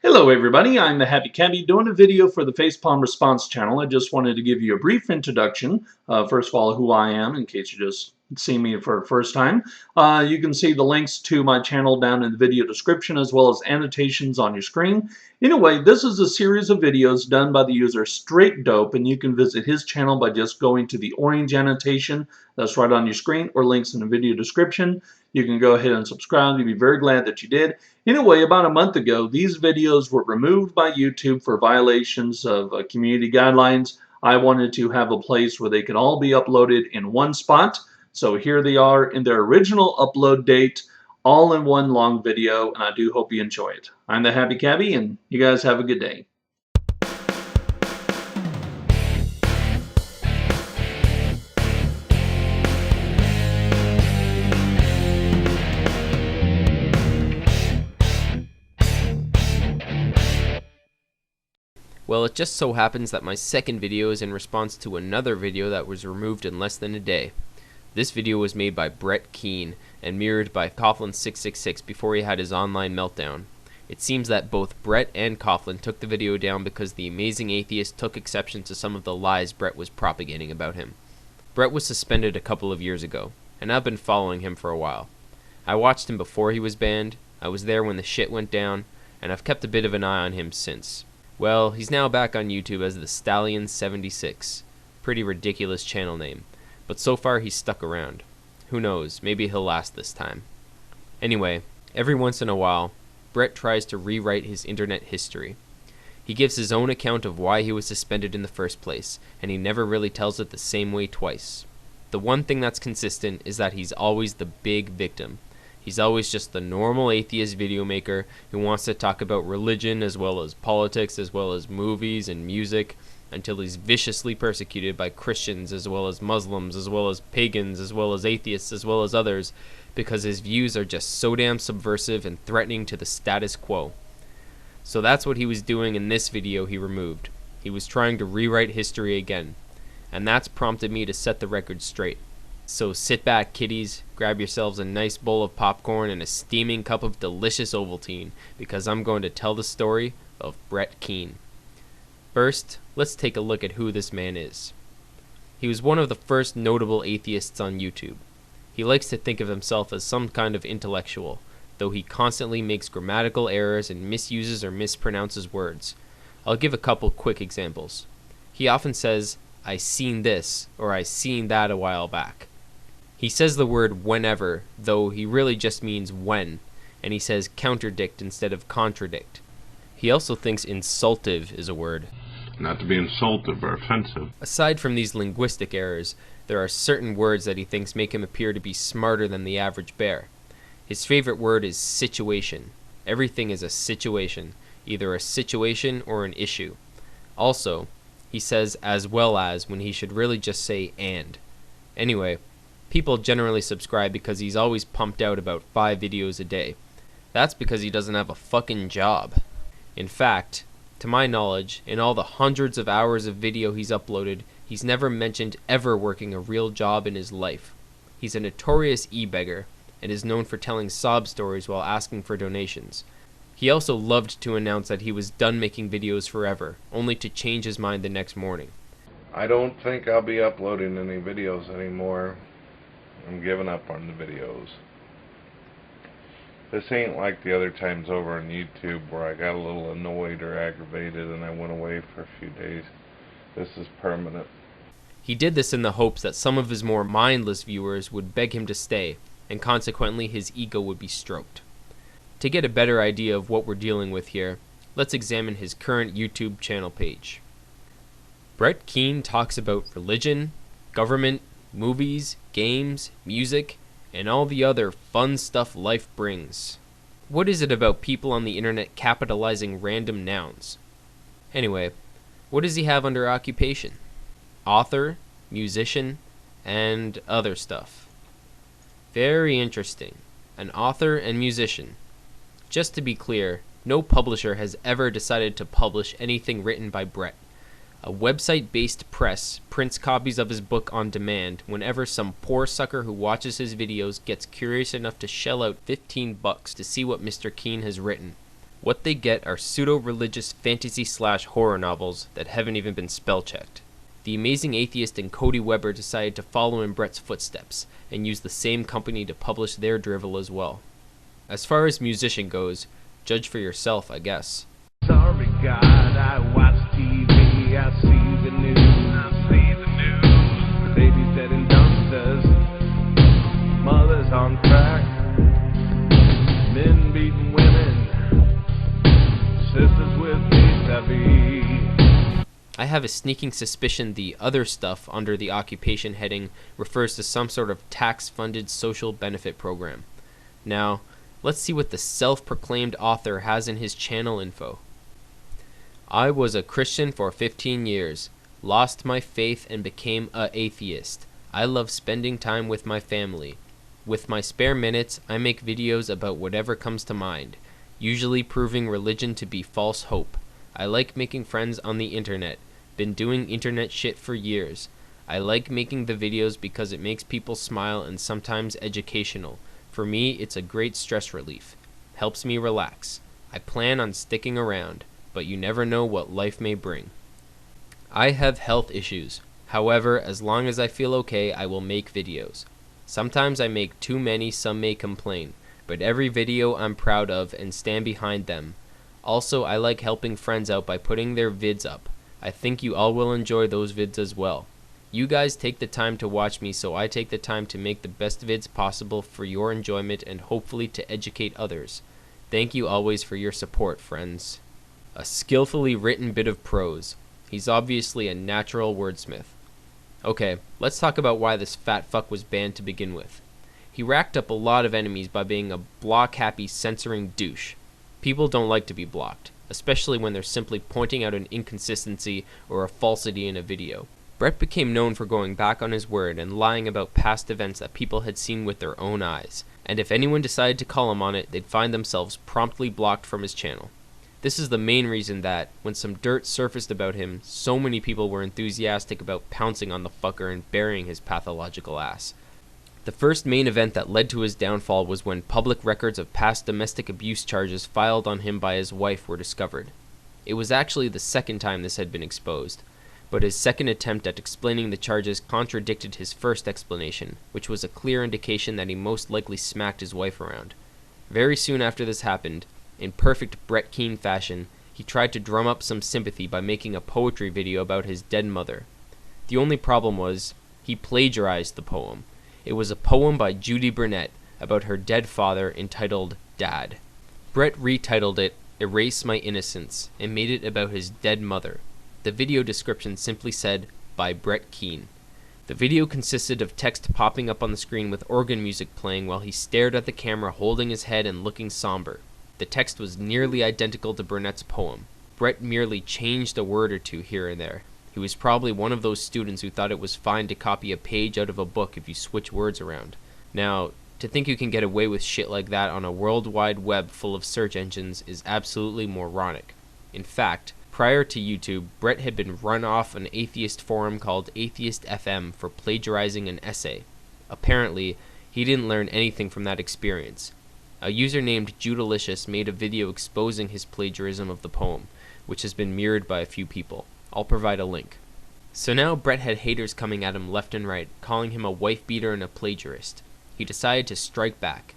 Hello everybody, I'm the Happy Cabbie doing a video for the Facepalm Response channel. I just wanted to give you a brief introduction. First of all, who I am, in case you just see me for the first time. You can see the links to my channel down in the video description as well as annotations on your screen. Anyway, this is a series of videos done by the user Straightd0pe, and you can visit his channel by just going to the orange annotation that's right on your screen or links in the video description. You can go ahead and subscribe. You'll be very glad that you did. Anyway, about a month ago, these videos were removed by YouTube for violations of community guidelines. I wanted to have a place where they could all be uploaded in one spot. So here they are in their original upload date, all in one long video, and I do hope you enjoy it. I'm the Happy Cabbie, and you guys have a good day. Well, it just so happens that my second video is in response to another video that was removed in less than a day. This video was made by Keane and mirrored by Coughlin666 before he had his online meltdown. It seems that both Brett and Coughlin took the video down because the amazing atheist took exception to some of the lies Brett was propagating about him. Brett was suspended a couple of years ago, and I've been following him for a while. I watched him before he was banned, I was there when the shit went down, and I've kept a bit of an eye on him since. Well, he's now back on YouTube as the Stallion76. Pretty ridiculous channel name. But so far he's stuck around. Who knows, maybe he'll last this time. Anyway, every once in a while, Brett tries to rewrite his internet history. He gives his own account of why he was suspended in the first place, and he never really tells it the same way twice. The one thing that's consistent is that he's always the big victim. He's always just the normal atheist video maker who wants to talk about religion as well as politics as well as movies and music until he's viciously persecuted by Christians as well as Muslims as well as pagans as well as atheists as well as others because his views are just so damn subversive and threatening to the status quo. So that's what he was doing in this video he removed. He was trying to rewrite history again. And that's prompted me to set the record straight. So sit back, kiddies, grab yourselves a nice bowl of popcorn and a steaming cup of delicious Ovaltine, because I'm going to tell the story of Keane. First, let's take a look at who this man is. He was one of the first notable atheists on YouTube. He likes to think of himself as some kind of intellectual, though he constantly makes grammatical errors and misuses or mispronounces words. I'll give a couple quick examples. He often says, "I seen this," or "I seen that a while back." He says the word whenever, though he really just means when, and he says counterdict instead of contradict. He also thinks insultive is a word. Not to be insultive or offensive. Aside from these linguistic errors, there are certain words that he thinks make him appear to be smarter than the average bear. His favorite word is situation. Everything is a situation, either a situation or an issue. Also, he says as well as when he should really just say and. Anyway, people generally subscribe because he's always pumped out about 5 videos a day. That's because he doesn't have a fucking job. In fact, to my knowledge, in all the hundreds of hours of video he's uploaded, he's never mentioned ever working a real job in his life. He's a notorious e-beggar, and is known for telling sob stories while asking for donations. He also loved to announce that he was done making videos forever, only to change his mind the next morning. I don't think I'll be uploading any videos anymore. I'm giving up on the videos. This ain't like the other times over on YouTube where I got a little annoyed or aggravated and I went away for a few days. This is permanent. He did this in the hopes that some of his more mindless viewers would beg him to stay, and consequently his ego would be stroked. To get a better idea of what we're dealing with here, let's examine his current YouTube channel page. Keane talks about religion, government, movies, games, music, and all the other fun stuff life brings. What is it about people on the internet capitalizing random nouns? Anyway, what does he have under occupation? Author, musician, and other stuff. Very interesting. An author and musician. Just to be clear, no publisher has ever decided to publish anything written by Brett. A website-based press prints copies of his book on demand whenever some poor sucker who watches his videos gets curious enough to shell out $15 to see what Mr. Keane has written. What they get are pseudo-religious fantasy/horror novels that haven't even been spell-checked. The Amazing Atheist and Cody Weber decided to follow in Brett's footsteps and use the same company to publish their drivel as well. As far as musician goes, judge for yourself, I guess. Sorry God, I watch TV, I see the news, babies dead in dumpsters, mothers on crack, men beating women, sisters with HIV. I have a sneaking suspicion the other stuff under the occupation heading refers to some sort of tax-funded social benefit program. Now, let's see what the self-proclaimed author has in his channel info. I was a Christian for 15 years, lost my faith and became a atheist. I love spending time with my family. With my spare minutes, I make videos about whatever comes to mind, usually proving religion to be false hope. I like making friends on the internet. Been doing internet shit for years. I like making the videos because it makes people smile and sometimes educational. For me, it's a great stress relief. Helps me relax. I plan on sticking around, but you never know what life may bring. I have health issues. However, as long as I feel okay, I will make videos. Sometimes I make too many, some may complain, but every video I'm proud of and stand behind them. Also, I like helping friends out by putting their vids up. I think you all will enjoy those vids as well. You guys take the time to watch me, so I take the time to make the best vids possible for your enjoyment and hopefully to educate others. Thank you always for your support, friends. A skillfully written bit of prose. He's obviously a natural wordsmith. Okay, let's talk about why this fat fuck was banned to begin with. He racked up a lot of enemies by being a block-happy censoring douche. People don't like to be blocked, especially when they're simply pointing out an inconsistency or a falsity in a video. Brett became known for going back on his word and lying about past events that people had seen with their own eyes, and if anyone decided to call him on it, they'd find themselves promptly blocked from his channel. This is the main reason that, when some dirt surfaced about him, so many people were enthusiastic about pouncing on the fucker and burying his pathological ass. The first main event that led to his downfall was when public records of past domestic abuse charges filed on him by his wife were discovered. It was actually the second time this had been exposed, but his second attempt at explaining the charges contradicted his first explanation, which was a clear indication that he most likely smacked his wife around. Very soon after this happened, in perfect Brett Keane fashion, he tried to drum up some sympathy by making a poetry video about his dead mother. The only problem was, he plagiarized the poem. It was a poem by Judy Burnett about her dead father entitled Dad. Brett retitled it Erase My Innocence and made it about his dead mother. The video description simply said, by Brett Keane. The video consisted of text popping up on the screen with organ music playing while he stared at the camera holding his head and looking somber. The text was nearly identical to Burnett's poem. Brett merely changed a word or two here and there. He was probably one of those students who thought it was fine to copy a page out of a book if you switch words around. Now, to think you can get away with shit like that on a worldwide web full of search engines is absolutely moronic. In fact, prior to YouTube, Brett had been run off an atheist forum called Straightd0pe for plagiarizing an essay. Apparently, he didn't learn anything from that experience. A user named Judalicious made a video exposing his plagiarism of the poem, which has been mirrored by a few people. I'll provide a link. So now Brett had haters coming at him left and right, calling him a wife-beater and a plagiarist. He decided to strike back.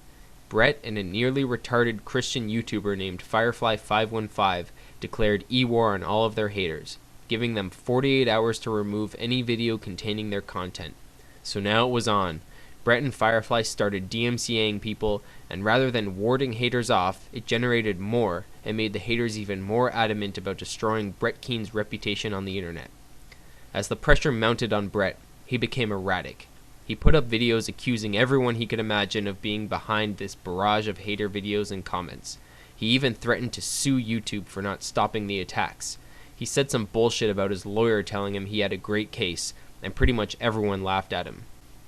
Brett and a nearly retarded Christian YouTuber named Firefly515 declared e-war on all of their haters, giving them 48 hours to remove any video containing their content. So now it was on. Brett and Firefly started DMCAing people, and rather than warding haters off, it generated more and made the haters even more adamant about destroying Brett Keane's reputation on the internet. As the pressure mounted on Brett, he became erratic. He put up videos accusing everyone he could imagine of being behind this barrage of hater videos and comments. He even threatened to sue YouTube for not stopping the attacks. He said some bullshit about his lawyer telling him he had a great case, and pretty much everyone laughed at him.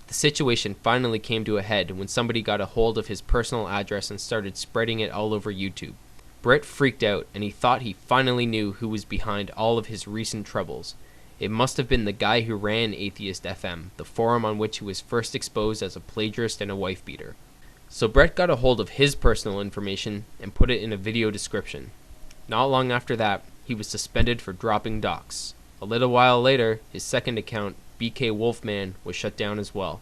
The situation finally came to a head when somebody got a hold of his personal address and started spreading it all over YouTube. Brett freaked out, and he thought he finally knew who was behind all of his recent troubles. It must have been the guy who ran Straightd0pe, the forum on which he was first exposed as a plagiarist and a wife-beater. So Brett got a hold of his personal information and put it in a video description. Not long after that, he was suspended for dropping docs. A little while later, his second account, BK Wolfman, was shut down as well.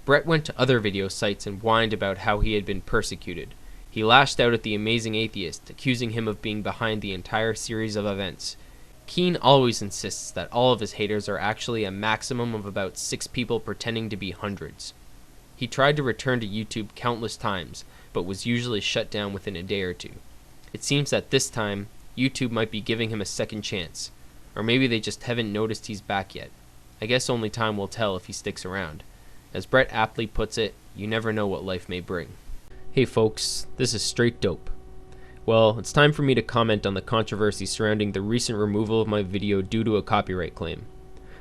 Brett went to other video sites and whined about how he had been persecuted. He lashed out at the Amazing Atheist, accusing him of being behind the entire series of events. Keane always insists that all of his haters are actually a maximum of about 6 people pretending to be hundreds. He tried to return to YouTube countless times, but was usually shut down within a day or two. It seems that this time, YouTube might be giving him a second chance, or maybe they just haven't noticed he's back yet. I guess only time will tell if he sticks around. As Brett aptly puts it, you never know what life may bring. Hey folks, this is Straightd0pe. Well, it's time for me to comment on the controversy surrounding the recent removal of my video due to a copyright claim.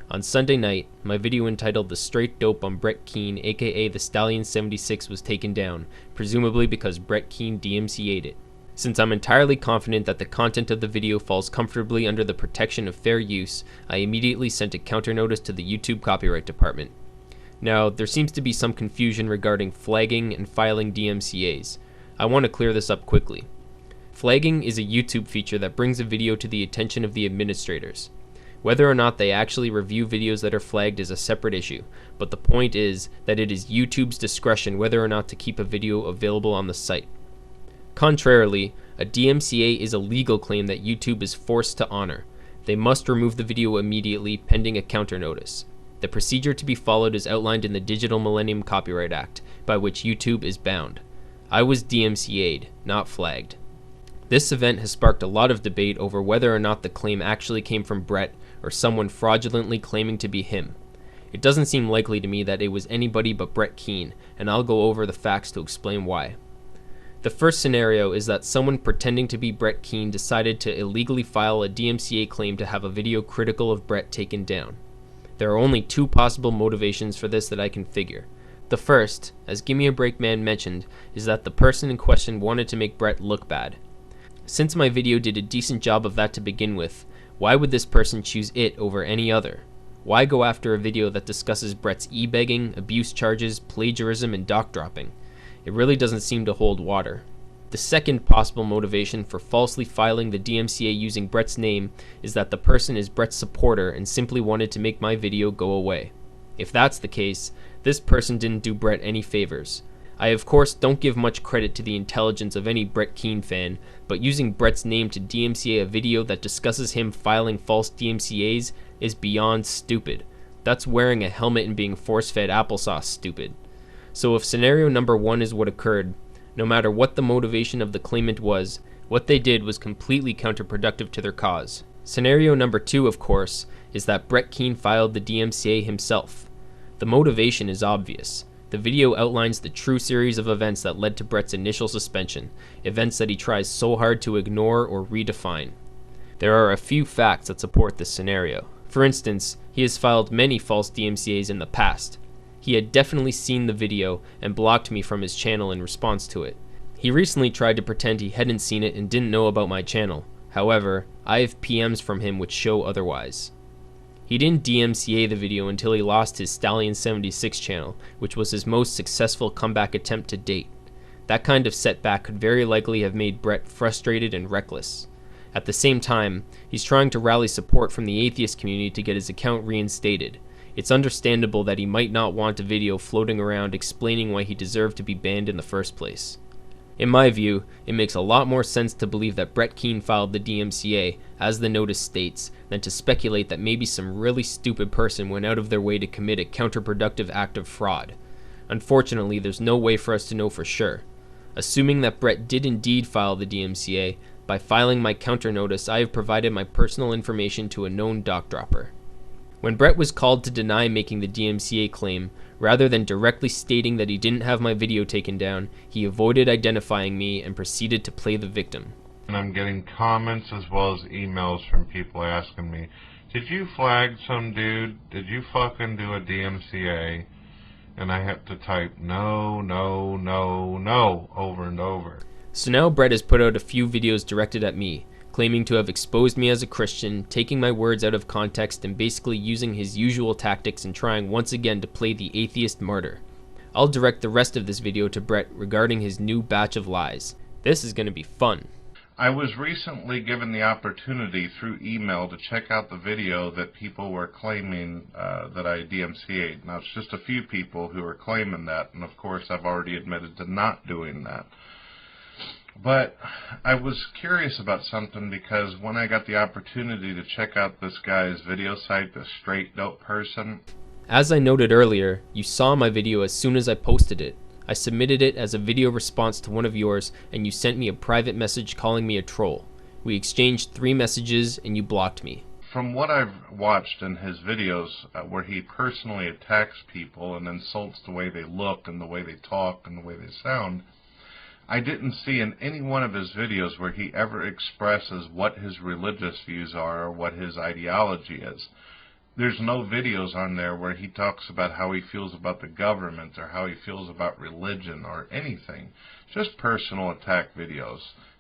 On Sunday night, my video entitled The Straightd0pe on Brett Keane aka the Stallion76 was taken down, presumably because Brett Keane DMCA'd it. Since I'm entirely confident that the content of the video falls comfortably under the protection of fair use, I immediately sent a counter notice to the YouTube copyright department. Now, there seems to be some confusion regarding flagging and filing DMCAs. I want to clear this up quickly. Flagging is a YouTube feature that brings a video to the attention of the administrators. Whether or not they actually review videos that are flagged is a separate issue, but the point is that it is YouTube's discretion whether or not to keep a video available on the site. Contrarily, a DMCA is a legal claim that YouTube is forced to honor. They must remove the video immediately pending a counter notice. The procedure to be followed is outlined in the Digital Millennium Copyright Act, by which YouTube is bound. I was DMCA'd, not flagged. This event has sparked a lot of debate over whether or not the claim actually came from Brett or someone fraudulently claiming to be him. It doesn't seem likely to me that it was anybody but Brett Keane, and I'll go over the facts to explain why. The first scenario is that someone pretending to be Brett Keane decided to illegally file a DMCA claim to have a video critical of Brett taken down. There are only 2 possible motivations for this that I can figure. The first, as Gimme a Break Man mentioned, is that the person in question wanted to make Brett look bad. Since my video did a decent job of that to begin with, why would this person choose it over any other? Why go after a video that discusses Brett's e-begging, abuse charges, plagiarism, and doc dropping? It really doesn't seem to hold water. The second possible motivation for falsely filing the DMCA using Brett's name is that the person is Brett's supporter and simply wanted to make my video go away. If that's the case, this person didn't do Brett any favors. I of course don't give much credit to the intelligence of any Brett Keane fan, but using Brett's name to DMCA a video that discusses him filing false DMCAs is beyond stupid. That's wearing a helmet and being force-fed applesauce stupid. So if scenario number 1 is what occurred, no matter what the motivation of the claimant was, what they did was completely counterproductive to their cause. Scenario number 2, of course, is that Brett Keane filed the DMCA himself. The motivation is obvious. The video outlines the true series of events that led to Brett's initial suspension, events that he tries so hard to ignore or redefine. There are a few facts that support this scenario. For instance, he has filed many false DMCAs in the past. He had definitely seen the video and blocked me from his channel in response to it. He recently tried to pretend he hadn't seen it and didn't know about my channel. However, I have PMs from him which show otherwise. He didn't DMCA the video until he lost his Stallion76 channel, which was his most successful comeback attempt to date. That kind of setback could very likely have made Brett frustrated and reckless. At the same time, he's trying to rally support from the atheist community to get his account reinstated. It's understandable that he might not want a video floating around explaining why he deserved to be banned in the first place. In my view, it makes a lot more sense to believe that Brett Keane filed the DMCA, as the notice states, than to speculate that maybe some really stupid person went out of their way to commit a counterproductive act of fraud. Unfortunately, there's no way for us to know for sure. Assuming that Brett did indeed file the DMCA, by filing my counter notice, I have provided my personal information to a known doc dropper. When Brett was called to deny making the DMCA claim, rather than directly stating that he didn't have my video taken down, he avoided identifying me and proceeded to play the victim. And I'm getting comments as well as emails from people asking me, did you flag some dude? Did you fucking do a DMCA? And I have to type no, no, no, no over and over. So now Brett has put out a few videos directed at me, claiming to have exposed me as a Christian, taking my words out of context, and basically using his usual tactics and trying once again to play the atheist martyr. I'll direct the rest of this video to Brett regarding his new batch of lies. This is going to be fun. I was recently given the opportunity through email to check out the video that people were claiming that I DMCA'd. Now, it's just a few people who are claiming that, and of course I've already admitted to not doing that. But I was curious about something, because when I got the opportunity to check out this guy's video site, the Straightd0pe person. As I noted earlier, you saw my video as soon as I posted it. I submitted it as a video response to one of yours, and you sent me a private message calling me a troll. We exchanged 3 messages, and you blocked me. From what I've watched in his videos, where he personally attacks people and insults the way they look and the way they talk and the way they sound, I didn't see in any one of his videos where he ever expresses what his religious views are or what his ideology is. There's no videos on there where he talks about how he feels about the government or how he feels about religion or anything. Just personal attack videos,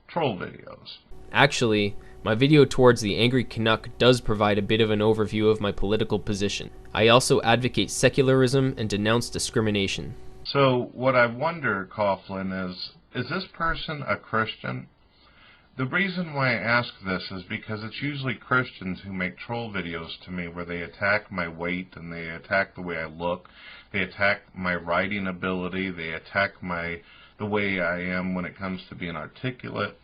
troll videos. Actually, my video towards the Angry Canuck does provide a bit of an overview of my political position. I also advocate secularism and denounce discrimination. So what I wonder, Coughlin, is this person a Christian? The reason why I ask this is because it's usually Christians who make troll videos to me where they attack my weight and they attack the way I look, they attack my writing ability, they attack the way I am when it comes to being articulate.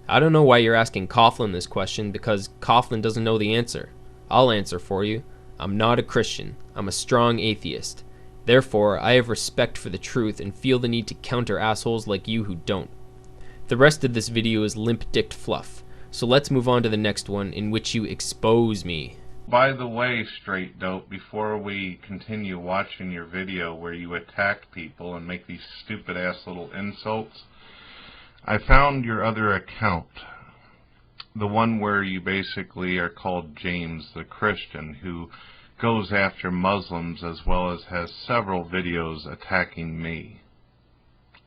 I don't know why you're asking Coughlin this question, because Coughlin doesn't know the answer. I'll answer for you. I'm not a Christian. I'm a strong atheist. Therefore, I have respect for the truth and feel the need to counter assholes like you who don't. The rest of this video is limp-dicked fluff, so let's move on to the next one, in which you expose me. By the way, Straightd0pe, before we continue watching your video where you attack people and make these stupid-ass little insults, I found your other account, the one where you basically are called James the Christian, who goes after Muslims as well as has several videos attacking me.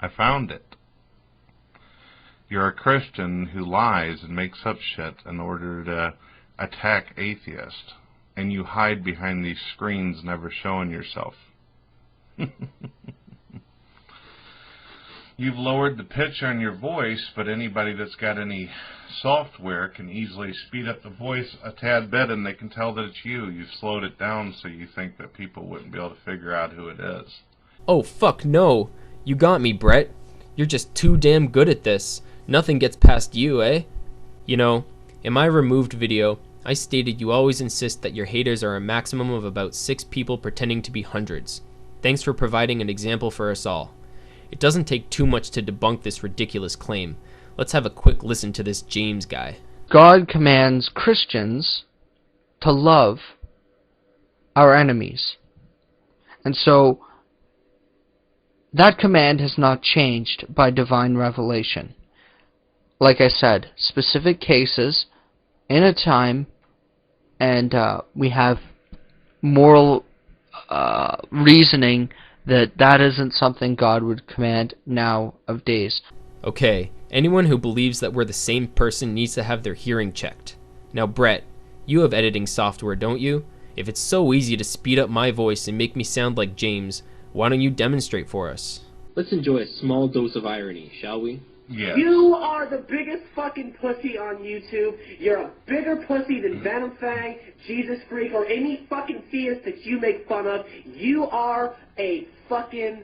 I found it. You're a Christian who lies and makes up shit in order to attack atheists, and you hide behind these screens never showing yourself. You've lowered the pitch on your voice, but anybody that's got any software can easily speed up the voice a tad bit and they can tell that it's you. You've slowed it down so you think that people wouldn't be able to figure out who it is. Oh fuck no. You got me, Brett. You're just too damn good at this. Nothing gets past you, eh? You know, in my removed video, I stated you always insist that your haters are a maximum of about 6 people pretending to be hundreds. Thanks for providing an example for us all. It doesn't take too much to debunk this ridiculous claim. Let's have a quick listen to this James guy. God commands Christians to love our enemies. And so, that command has not changed by divine revelation. Like I said, specific cases, in a time, and we have moral reasoning that isn't something God would command nowadays. Okay, anyone who believes that we're the same person needs to have their hearing checked. Now Brett, you have editing software, don't you? If it's so easy to speed up my voice and make me sound like James, why don't you demonstrate for us? Let's enjoy a small dose of irony, shall we? Yes. You are the biggest fucking pussy on YouTube. You're a bigger pussy than Venom Fang, Jesus Freak, or any fucking theist that you make fun of. You are a fucking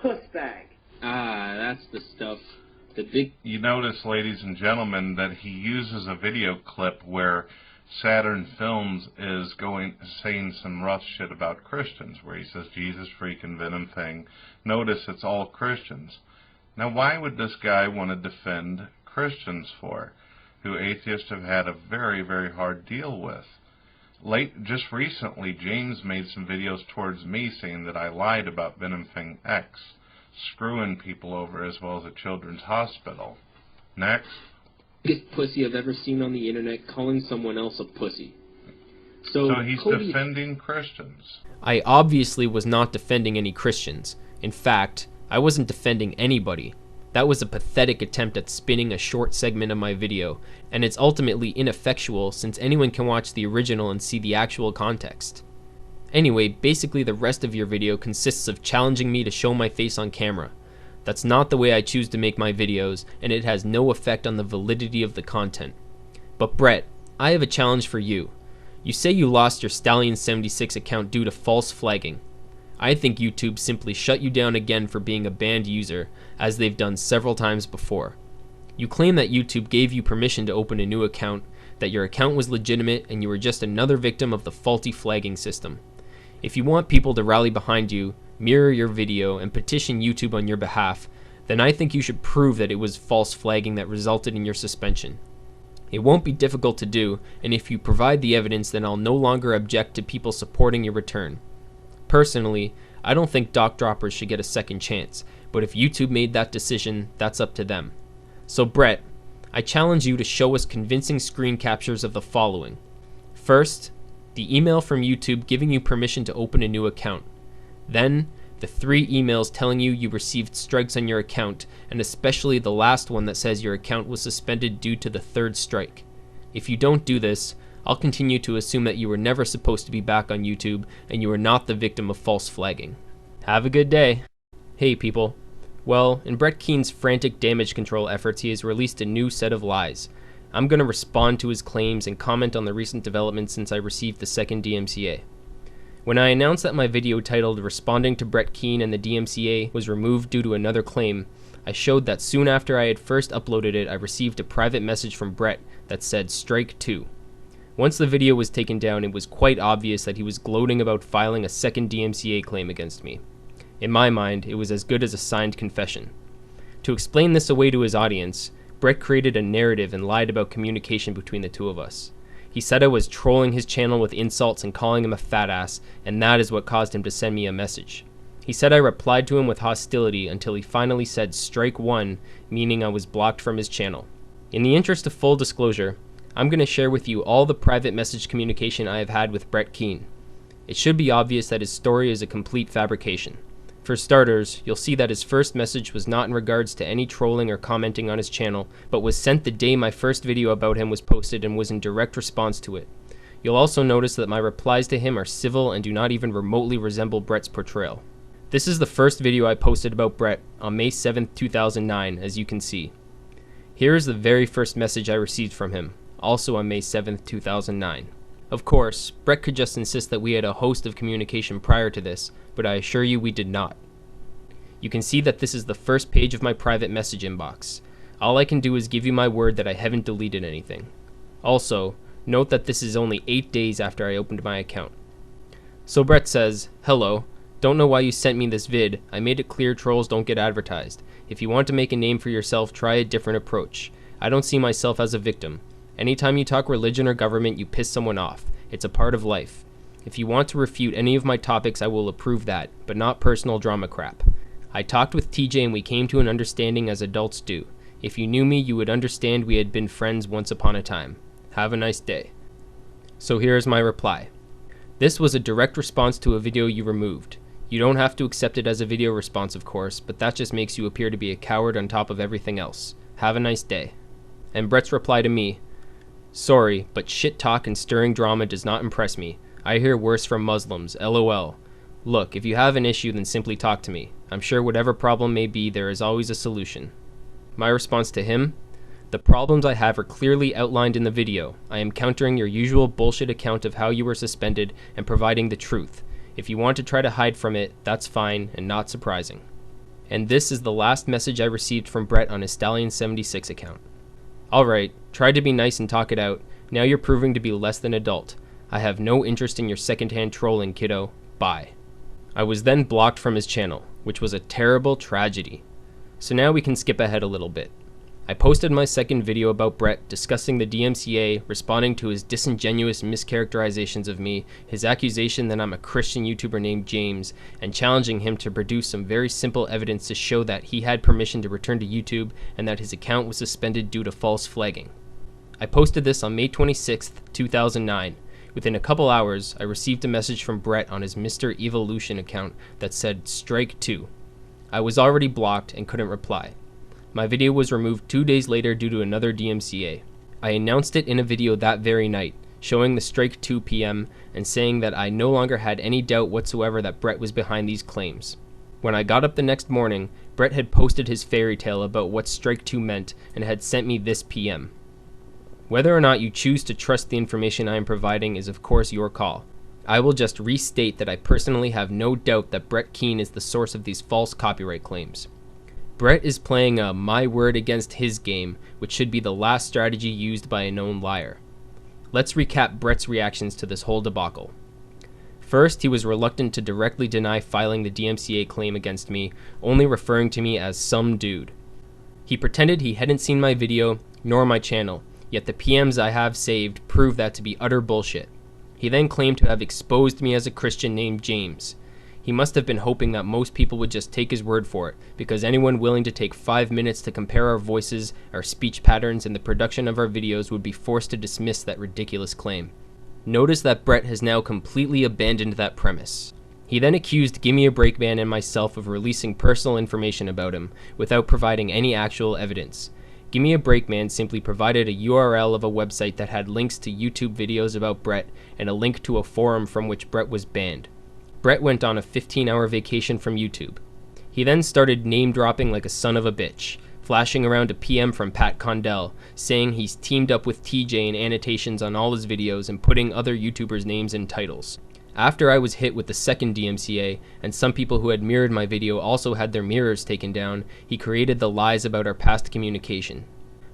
puss bag. Ah, that's the stuff. The big... You notice, ladies and gentlemen, that he uses a video clip where Saturn Films is saying some rough shit about Christians, where he says Jesus Freak and Venom Fang. Notice it's all Christians. Now, why would this guy want to defend Christians for, who atheists have had a very, very hard deal with? Just recently, James made some videos towards me saying that I lied about Venom Fang X, screwing people over as well as a children's hospital. Next. Biggest pussy I've ever seen on the internet calling someone else a pussy. So he's defending Christians. I obviously was not defending any Christians. In fact, I wasn't defending anybody. That was a pathetic attempt at spinning a short segment of my video, and it's ultimately ineffectual since anyone can watch the original and see the actual context. Anyway, basically the rest of your video consists of challenging me to show my face on camera. That's not the way I choose to make my videos, and it has no effect on the validity of the content. But Brett, I have a challenge for you. You say you lost your Stallion76 account due to false flagging. I think YouTube simply shut you down again for being a banned user, as they've done several times before. You claim that YouTube gave you permission to open a new account, that your account was legitimate, and you were just another victim of the faulty flagging system. If you want people to rally behind you, mirror your video, and petition YouTube on your behalf, then I think you should prove that it was false flagging that resulted in your suspension. It won't be difficult to do, and if you provide the evidence, then I'll no longer object to people supporting your return. Personally, I don't think doc droppers should get a second chance, but if YouTube made that decision, that's up to them. So Brett, I challenge you to show us convincing screen captures of the following. First, the email from YouTube giving you permission to open a new account. Then, the 3 emails telling you you received strikes on your account, and especially the last one that says your account was suspended due to the 3rd strike. If you don't do this, I'll continue to assume that you were never supposed to be back on YouTube, and you are not the victim of false flagging. Have a good day. Hey people. Well, in Brett Keane's frantic damage control efforts, he has released a new set of lies. I'm going to respond to his claims and comment on the recent developments since I received the second DMCA. When I announced that my video titled Responding to Brett Keane and the DMCA was removed due to another claim, I showed that soon after I had first uploaded it, I received a private message from Brett that said Straightd0pe. Once the video was taken down, it was quite obvious that he was gloating about filing a second DMCA claim against me. In my mind, it was as good as a signed confession. To explain this away to his audience, Brett created a narrative and lied about communication between the two of us. He said I was trolling his channel with insults and calling him a fat ass, and that is what caused him to send me a message. He said I replied to him with hostility until he finally said strike 1, meaning I was blocked from his channel. In the interest of full disclosure, I'm going to share with you all the private message communication I have had with Brett Keane. It should be obvious that his story is a complete fabrication. For starters, you'll see that his first message was not in regards to any trolling or commenting on his channel, but was sent the day my first video about him was posted and was in direct response to it. You'll also notice that my replies to him are civil and do not even remotely resemble Brett's portrayal. This is the first video I posted about Brett on May 7th, 2009, as you can see. Here is the very first message I received from him, also on May 7th, 2009. Of course, Brett could just insist that we had a host of communication prior to this, but I assure you we did not. You can see that this is the first page of my private message inbox. All I can do is give you my word that I haven't deleted anything. Also, note that this is only 8 days after I opened my account. So Brett says, "Hello, don't know why you sent me this vid. I made it clear trolls don't get advertised. If you want to make a name for yourself, try a different approach. I don't see myself as a victim. Anytime you talk religion or government, you piss someone off. It's a part of life. If you want to refute any of my topics, I will approve that, but not personal drama crap. I talked with TJ and we came to an understanding as adults do. If you knew me, you would understand we had been friends once upon a time. Have a nice day." So here is my reply. This was a direct response to a video you removed. You don't have to accept it as a video response, of course, but that just makes you appear to be a coward on top of everything else. Have a nice day. And Brett's reply to me, "Sorry, but shit talk and stirring drama does not impress me. I hear worse from Muslims, LOL. Look, if you have an issue, then simply talk to me. I'm sure whatever problem may be, there is always a solution." My response to him, "The problems I have are clearly outlined in the video. I am countering your usual bullshit account of how you were suspended and providing the truth. If you want to try to hide from it, that's fine and not surprising." And this is the last message I received from Brett on his Stallion76 account. "Alright, tried to be nice and talk it out. Now you're proving to be less than adult. I have no interest in your secondhand trolling, kiddo. Bye." I was then blocked from his channel, which was a terrible tragedy. So now we can skip ahead a little bit. I posted my second video about Brett discussing the DMCA, responding to his disingenuous mischaracterizations of me, his accusation that I'm a Christian YouTuber named James, and challenging him to produce some very simple evidence to show that he had permission to return to YouTube and that his account was suspended due to false flagging. I posted this on May 26th, 2009. Within a couple hours, I received a message from Brett on his Mr. Evolution account that said Strike2. I was already blocked and couldn't reply. My video was removed 2 days later due to another DMCA. I announced it in a video that very night, showing the Straightd0pe PM and saying that I no longer had any doubt whatsoever that Brett was behind these claims. When I got up the next morning, Brett had posted his fairy tale about what Straightd0pe meant and had sent me this PM. Whether or not you choose to trust the information I am providing is of course your call. I will just restate that I personally have no doubt that Brett Keane is the source of these false copyright claims. Brett is playing a my word against his game, which should be the last strategy used by a known liar. Let's recap Brett's reactions to this whole debacle. First, he was reluctant to directly deny filing the DMCA claim against me, only referring to me as some dude. He pretended he hadn't seen my video, nor my channel, yet the PMs I have saved prove that to be utter bullshit. He then claimed to have exposed me as a Christian named James. He must have been hoping that most people would just take his word for it, because anyone willing to take 5 minutes to compare our voices, our speech patterns, and the production of our videos would be forced to dismiss that ridiculous claim. Notice that Brett has now completely abandoned that premise. He then accused Gimme a Break Man and myself of releasing personal information about him, without providing any actual evidence. Gimme a Break Man simply provided a URL of a website that had links to YouTube videos about Brett and a link to a forum from which Brett was banned. Brett went on a 15-hour vacation from YouTube. He then started name-dropping like a son of a bitch, flashing around a PM from Pat Condell, saying he's teamed up with TJ in annotations on all his videos and putting other YouTubers' names in titles. After I was hit with the second DMCA, and some people who had mirrored my video also had their mirrors taken down, he created the lies about our past communication.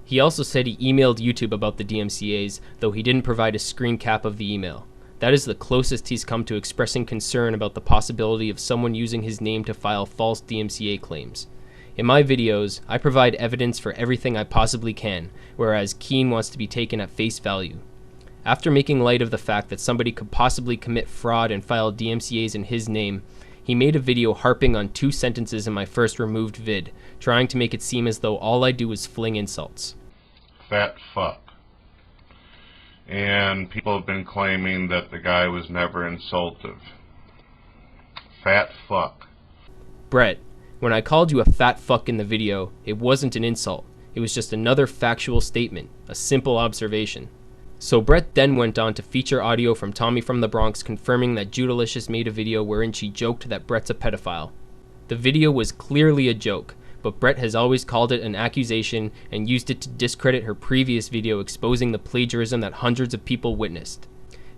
He also said he emailed YouTube about the DMCAs, though he didn't provide a screen cap of the email. That is the closest he's come to expressing concern about the possibility of someone using his name to file false DMCA claims. In my videos, I provide evidence for everything I possibly can, whereas Keane wants to be taken at face value. After making light of the fact that somebody could possibly commit fraud and file DMCAs in his name, he made a video harping on 2 sentences in my first removed vid, trying to make it seem as though all I do is fling insults. Fat fuck. And people have been claiming that the guy was never insultive. Fat fuck. Brett, when I called you a fat fuck in the video, it wasn't an insult. It was just another factual statement, a simple observation. So Brett then went on to feature audio from Tommy from the Bronx confirming that Judalicious made a video wherein she joked that Brett's a pedophile. The video was clearly a joke, but Brett has always called it an accusation and used it to discredit her previous video exposing the plagiarism that hundreds of people witnessed.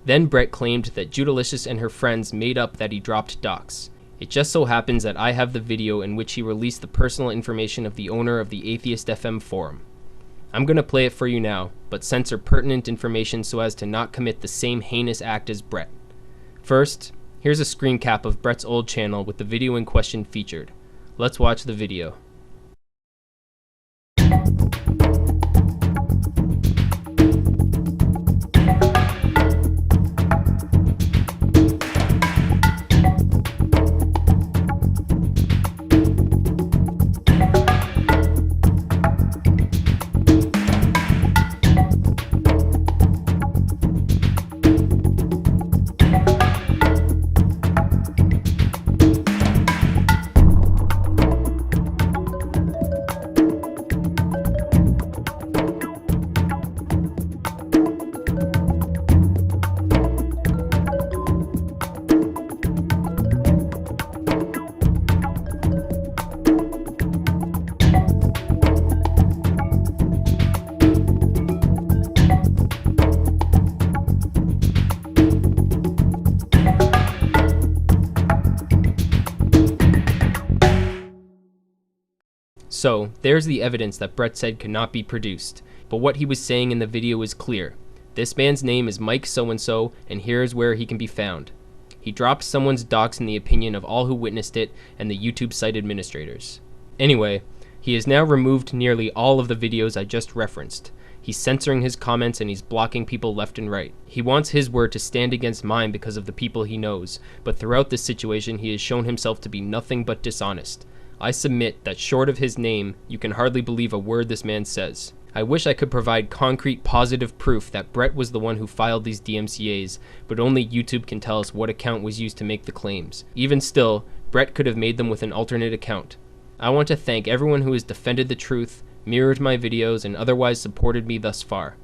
Then Brett claimed that Judalicious and her friends made up that he dropped docs. It just so happens that I have the video in which he released the personal information of the owner of the Atheist FM forum. I'm going to play it for you now, but censor pertinent information so as to not commit the same heinous act as Brett. First, here's a screen cap of Brett's old channel with the video in question featured. Let's watch the video. So, there's the evidence that Brett said could not be produced, but what he was saying in the video is clear. This man's name is Mike so-and-so, and here's where he can be found. He dropped someone's docs in the opinion of all who witnessed it and the YouTube site administrators. Anyway, he has now removed nearly all of the videos I just referenced. He's censoring his comments and he's blocking people left and right. He wants his word to stand against mine because of the people he knows, but throughout this situation he has shown himself to be nothing but dishonest. I submit that short of his name, you can hardly believe a word this man says. I wish I could provide concrete positive proof that Brett was the one who filed these DMCAs, but only YouTube can tell us what account was used to make the claims. Even still, Brett could have made them with an alternate account. I want to thank everyone who has defended the truth, mirrored my videos, and otherwise supported me thus far.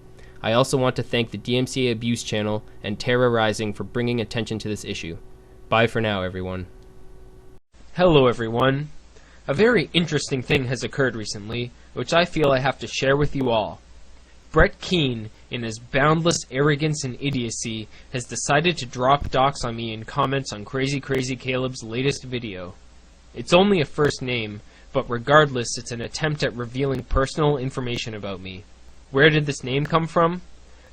I also want to thank the DMCA Abuse channel and Terra Rising for bringing attention to this issue. Bye for now, everyone. Hello, everyone. A very interesting thing has occurred recently, which I feel I have to share with you all. Brett Keane, in his boundless arrogance and idiocy, has decided to drop docs on me in comments on Crazy Caleb's latest video. It's only a first name, but regardless, it's an attempt at revealing personal information about me. Where did this name come from?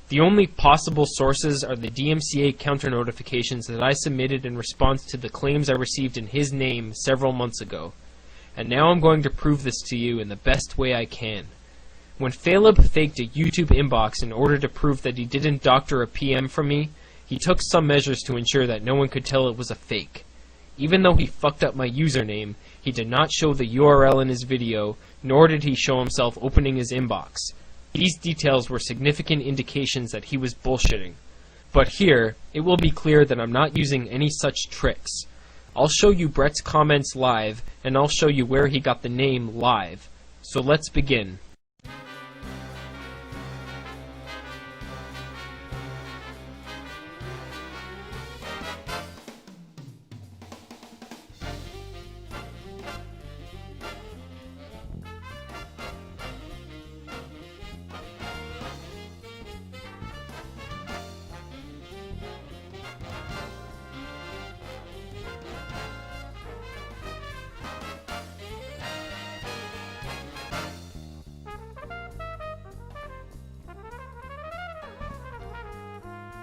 The only possible sources are the DMCA counter notifications that I submitted in response to the claims I received in his name several months ago. And now I'm going to prove this to you in the best way I can. When Caleb faked a YouTube inbox in order to prove that he didn't doctor a PM from me, he took some measures to ensure that no one could tell it was a fake. Even though he fucked up my username, he did not show the URL in his video, nor did he show himself opening his inbox. These details were significant indications that he was bullshitting. But here, it will be clear that I'm not using any such tricks. I'll show you Brett's comments live, and I'll show you where he got the name live. So let's begin.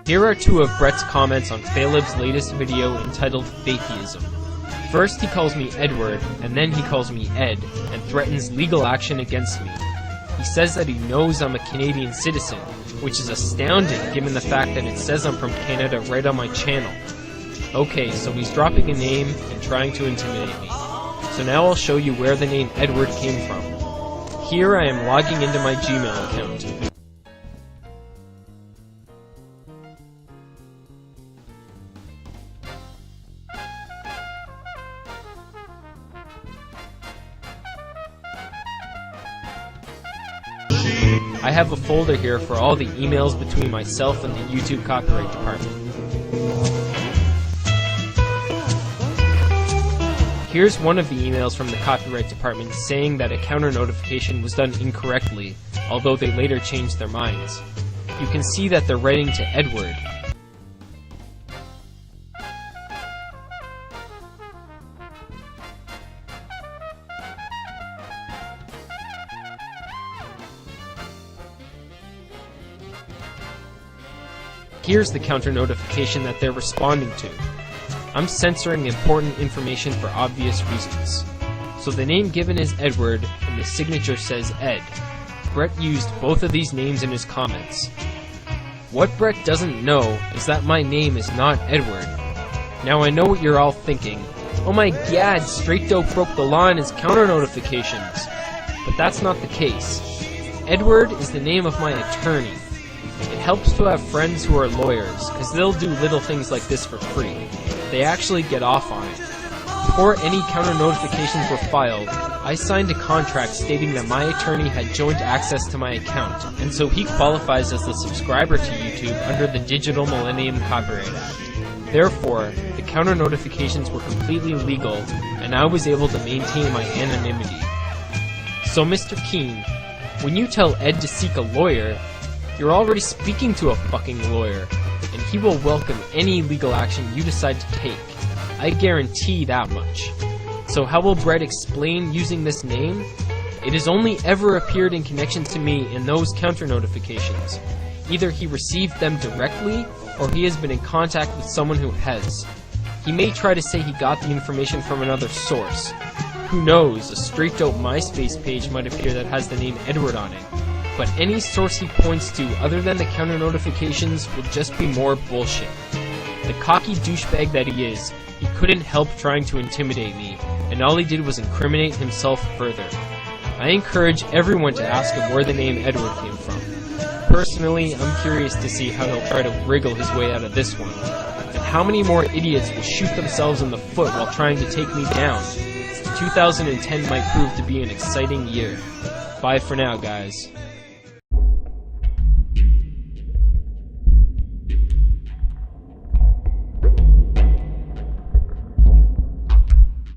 Here are two of Brett's comments on Caleb's latest video entitled Fatheism. First he calls me Edward, and then he calls me Ed, and threatens legal action against me. He says that he knows I'm a Canadian citizen, which is astounding given the fact that it says I'm from Canada right on my channel. Okay, so he's dropping a name and trying to intimidate me. So now I'll show you where the name Edward came from. Here I am logging into my Gmail account. I have a folder here for all the emails between myself and the YouTube copyright department. Here's one of the emails from the copyright department saying that a counter notification was done incorrectly, although they later changed their minds. You can see that they're writing to Edward. Here's the counter notification that they're responding to. I'm censoring important information for obvious reasons. So the name given is Edward, and the signature says Ed. Brett used both of these names in his comments. What Brett doesn't know is that my name is not Edward. Now I know what you're all thinking. Oh my god, Straightd0pe broke the law in his counter notifications. But that's not the case. Edward is the name of my attorney. It helps to have friends who are lawyers, because they'll do little things like this for free. They actually get off on it. Before any counter notifications were filed, I signed a contract stating that my attorney had joint access to my account, and so he qualifies as the subscriber to YouTube under the Digital Millennium Copyright Act. Therefore, the counter notifications were completely legal, and I was able to maintain my anonymity. So Mr. Keane, when you tell Ed to seek a lawyer, you're already speaking to a fucking lawyer, and he will welcome any legal action you decide to take. I guarantee that much. So how will Brett explain using this name? It has only ever appeared in connection to me in those counter notifications. Either he received them directly, or he has been in contact with someone who has. He may try to say he got the information from another source. Who knows, a Straightd0pe MySpace page might appear that has the name Edward on it. But any source he points to other than the counter notifications will just be more bullshit. The cocky douchebag that he is, he couldn't help trying to intimidate me, and all he did was incriminate himself further. I encourage everyone to ask him where the name Edward came from. Personally, I'm curious to see how he'll try to wriggle his way out of this one, and how many more idiots will shoot themselves in the foot while trying to take me down. 2010 might prove to be an exciting year. Bye for now, guys.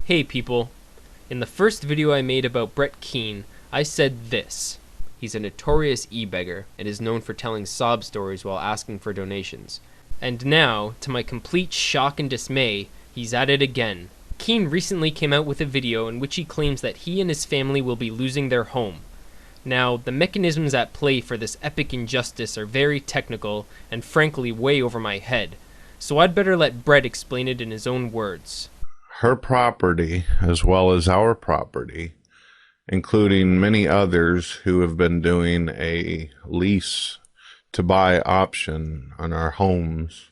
Hey people, in the first video I made about Brett Keane, I said this. He's a notorious e-beggar and is known for telling sob stories while asking for donations. And now, to my complete shock and dismay, he's at it again. Keane recently came out with a video in which he claims that he and his family will be losing their home. Now, the mechanisms at play for this epic injustice are very technical and frankly way over my head, so I'd better let Brett explain it in his own words. Her property, as well as our property, including many others who have been doing a lease to buy option on our homes.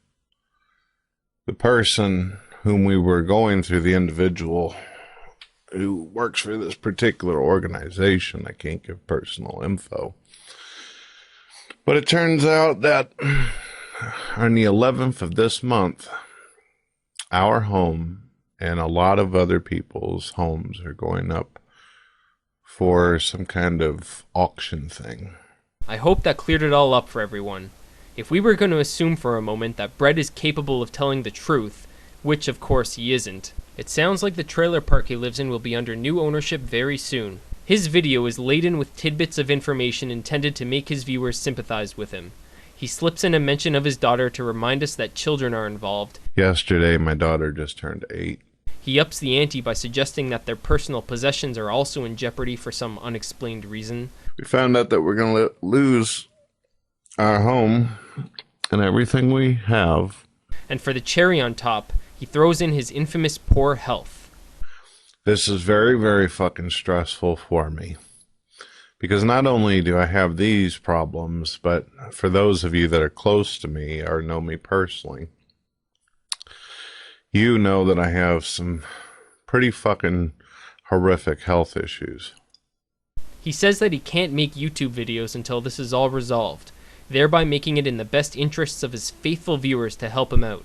The person whom we were going through, the individual who works for this particular organization, I can't give personal info, but it turns out that on the 11th of this month, our home and a lot of other people's homes are going up for some kind of auction thing. I hope that cleared it all up for everyone. If we were going to assume for a moment that Brett is capable of telling the truth, which of course he isn't, it sounds like the trailer park he lives in will be under new ownership very soon. His video is laden with tidbits of information intended to make his viewers sympathize with him. He slips in a mention of his daughter to remind us that children are involved. Yesterday, my daughter just turned 8. He ups the ante by suggesting that their personal possessions are also in jeopardy for some unexplained reason. We found out that we're going to lose our home and everything we have. And for the cherry on top, he throws in his infamous poor health. This is very, very fucking stressful for me. Because not only do I have these problems, but for those of you that are close to me or know me personally, you know that I have some pretty fucking horrific health issues. He says that he can't make YouTube videos until this is all resolved, thereby making it in the best interests of his faithful viewers to help him out.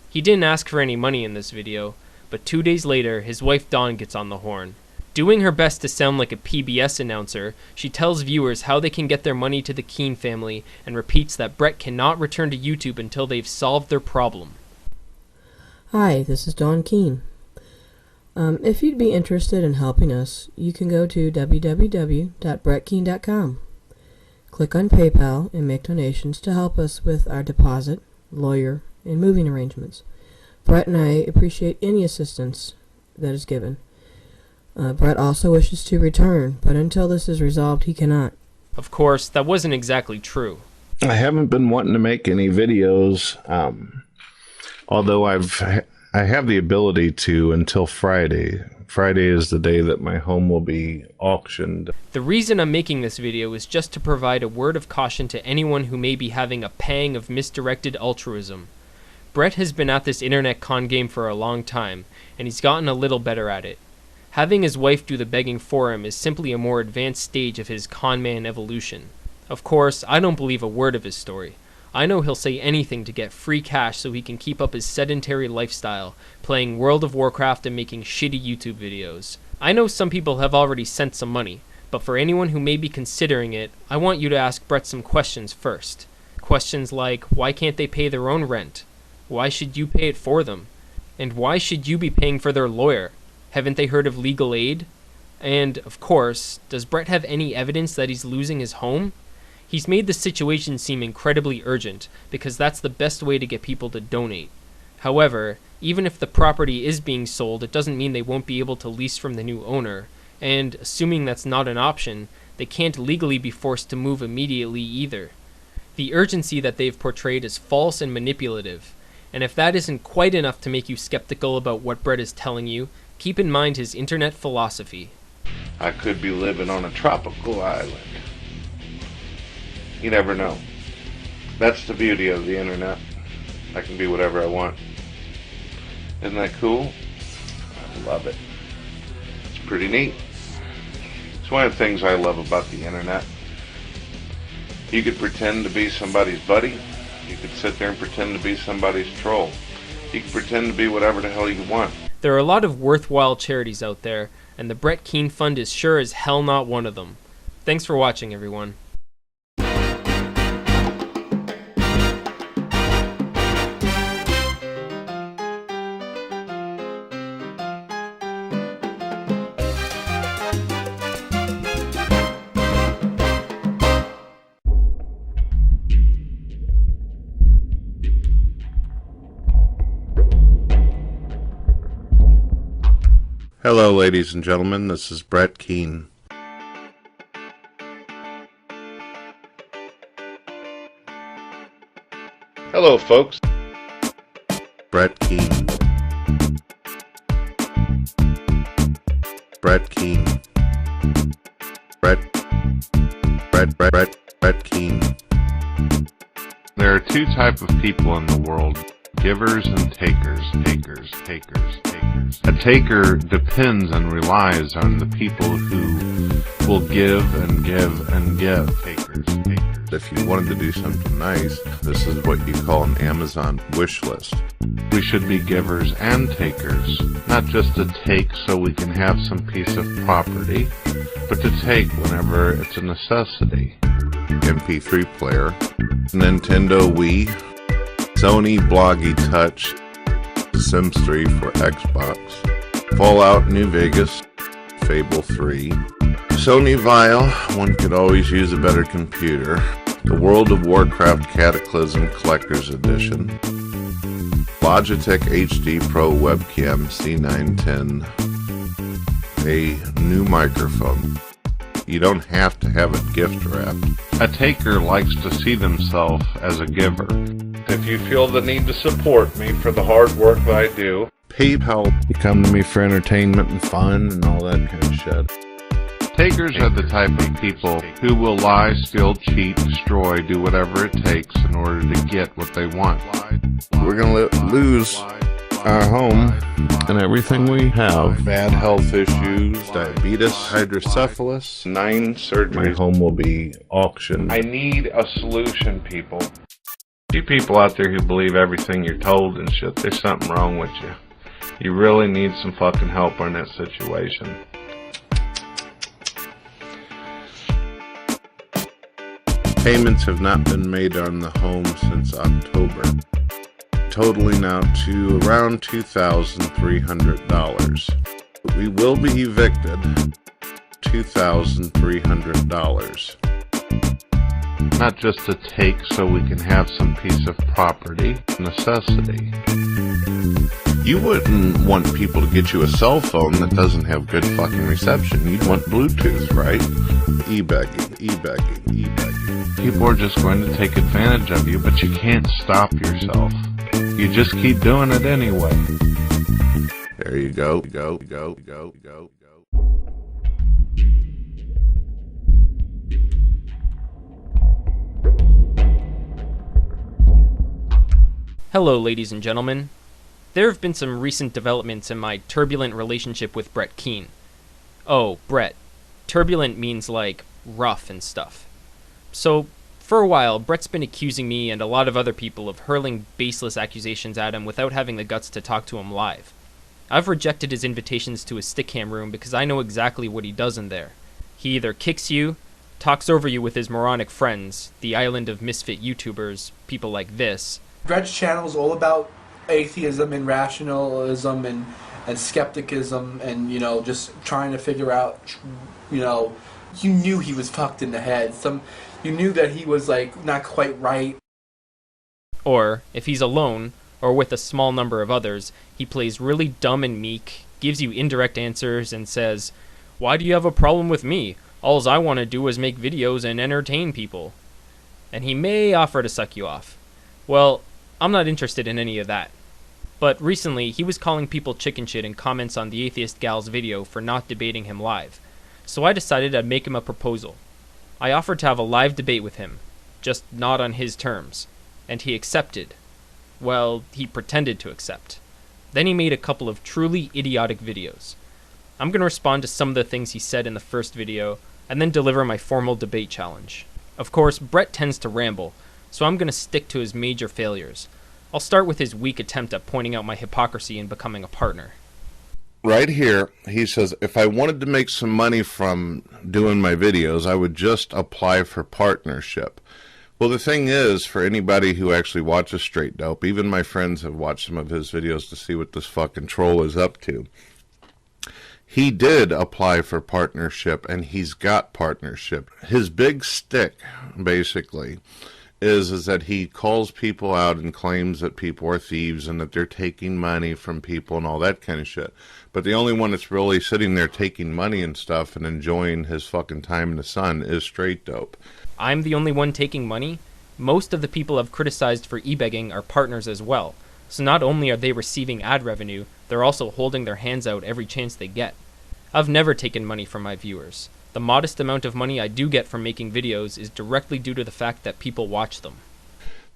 He didn't ask for any money in this video, but 2 days later, his wife Dawn gets on the horn. Doing her best to sound like a PBS announcer, she tells viewers how they can get their money to the Keane family and repeats that Brett cannot return to YouTube until they've solved their problem. Hi, this is Dawn Keane. If you'd be interested in helping us, you can go to www.brettkeane.com. Click on PayPal and make donations to help us with our deposit, lawyer, and moving arrangements. Brett and I appreciate any assistance that is given. Brett also wishes to return, but until this is resolved, he cannot. Of course, that wasn't exactly true. I haven't been wanting to make any videos, although I have the ability to until Friday. Friday is the day that my home will be auctioned. The reason I'm making this video is just to provide a word of caution to anyone who may be having a pang of misdirected altruism. Brett has been at this internet con game for a long time, and he's gotten a little better at it. Having his wife do the begging for him is simply a more advanced stage of his con man evolution. Of course, I don't believe a word of his story. I know he'll say anything to get free cash so he can keep up his sedentary lifestyle, playing World of Warcraft and making shitty YouTube videos. I know some people have already sent some money, but for anyone who may be considering it, I want you to ask Brett some questions first. Questions like, why can't they pay their own rent? Why should you pay it for them? And why should you be paying for their lawyer? Haven't they heard of legal aid? And, of course, does Brett have any evidence that he's losing his home? He's made the situation seem incredibly urgent, because that's the best way to get people to donate. However, even if the property is being sold, it doesn't mean they won't be able to lease from the new owner, and, assuming that's not an option, they can't legally be forced to move immediately either. The urgency that they've portrayed is false and manipulative, and if that isn't quite enough to make you skeptical about what Brett is telling you, keep in mind his internet philosophy. I could be living on a tropical island. You never know. That's the beauty of the internet. I can be whatever I want. Isn't that cool? I love it. It's pretty neat. It's one of the things I love about the internet. You could pretend to be somebody's buddy. You could sit there and pretend to be somebody's troll. You could pretend to be whatever the hell you want. There are a lot of worthwhile charities out there, and the Brett Keane Fund is sure as hell not one of them. Thanks for watching, everyone. Hello, ladies and gentlemen. This is Brett Keane. Hello, folks. Brett Keane. Brett Keane. Brett Keane. There are two types of people in the world: givers and takers. A taker depends and relies on the people who will give and give and give. Takers. If you wanted to do something nice, this is what you call an Amazon wish list. We should be givers and takers, not just to take so we can have some piece of property, but to take whenever it's a necessity. MP3 player, Nintendo Wii, Sony Bloggy Touch, Sims 3 for Xbox, Fallout New Vegas, Fable 3, Sony Vial, one could always use a better computer, the World of Warcraft Cataclysm Collector's Edition, Logitech HD Pro Webcam C910, a new microphone. You don't have to have it gift wrapped. A taker likes to see themselves as a giver. If you feel the need to support me for the hard work that I do, PayPal. You come to me for entertainment and fun and all that kind of shit. Takers are the type of people who will lie, steal, cheat, destroy, do whatever it takes in order to get what they want. We're going to lose our home and everything we have. Bad health issues, diabetes, hydrocephalus, 9 surgeries. My home will be auctioned. I need a solution, people. You people out there who believe everything you're told and shit, there's something wrong with you. You really need some fucking help in that situation. Payments have not been made on the home since October, totaling out to around $2,300. We will be evicted. $2,300. Not just to take so we can have some piece of property, necessity. You wouldn't want people to get you a cell phone that doesn't have good fucking reception. You'd want Bluetooth, right? E-begging. People are just going to take advantage of you, but you can't stop yourself. You just keep doing it anyway. There you go. Hello, ladies and gentlemen. There have been some recent developments in my turbulent relationship with Brett Keane. Oh, Brett. Turbulent means like rough and stuff. So, for a while, Brett's been accusing me and a lot of other people of hurling baseless accusations at him without having the guts to talk to him live. I've rejected his invitations to his stickcam room because I know exactly what he does in there. He either kicks you, talks over you with his moronic friends, the island of misfit YouTubers, people like this. Brett's channel is all about atheism and rationalism and skepticism and, just trying to figure out, you knew he was fucked in the head. You knew that he was, not quite right. Or, if he's alone, or with a small number of others, he plays really dumb and meek, gives you indirect answers, and says, "Why do you have a problem with me? Alls I want to do is make videos and entertain people." And he may offer to suck you off. Well, I'm not interested in any of that. But recently, he was calling people chicken shit in comments on the Atheist Gal's video for not debating him live. So I decided I'd make him a proposal. I offered to have a live debate with him, just not on his terms. And he accepted. Well, he pretended to accept. Then he made a couple of truly idiotic videos. I'm going to respond to some of the things he said in the first video, and then deliver my formal debate challenge. Of course, Brett tends to ramble, so I'm going to stick to his major failures. I'll start with his weak attempt at pointing out my hypocrisy in becoming a partner. Right here, he says, if I wanted to make some money from doing my videos, I would just apply for partnership. Well, the thing is, for anybody who actually watches Straightd0pe, even my friends have watched some of his videos to see what this fucking troll is up to. He did apply for partnership, and he's got partnership. His big stick, basically, is that he calls people out and claims that people are thieves and that they're taking money from people and all that kind of shit. But the only one that's really sitting there taking money and stuff and enjoying his fucking time in the sun is Straightd0pe. I'm the only one taking money? Most of the people I've criticized for e-begging are partners as well. So not only are they receiving ad revenue, they're also holding their hands out every chance they get. I've never taken money from my viewers. The modest amount of money I do get from making videos is directly due to the fact that people watch them.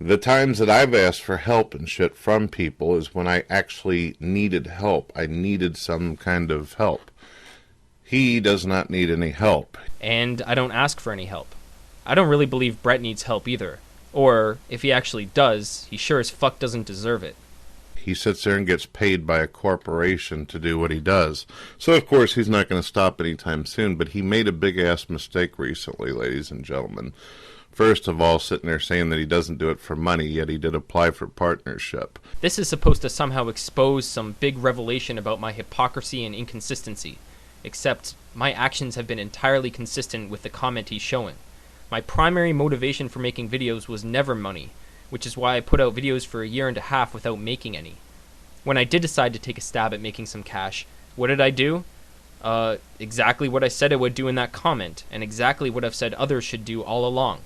The times that I've asked for help and shit from people is when I actually needed help. I needed some kind of help. He does not need any help. And I don't ask for any help. I don't really believe Brett needs help either. Or, if he actually does, he sure as fuck doesn't deserve it. He sits there and gets paid by a corporation to do what he does. So, of course, he's not going to stop anytime soon, but he made a big-ass mistake recently, ladies and gentlemen. First of all, sitting there saying that he doesn't do it for money, yet he did apply for partnership. This is supposed to somehow expose some big revelation about my hypocrisy and inconsistency. Except, my actions have been entirely consistent with the comment he's showing. My primary motivation for making videos was never money, which is why I put out videos for 1.5 years without making any. When I did decide to take a stab at making some cash, what did I do? Exactly what I said I would do in that comment, and exactly what I've said others should do all along.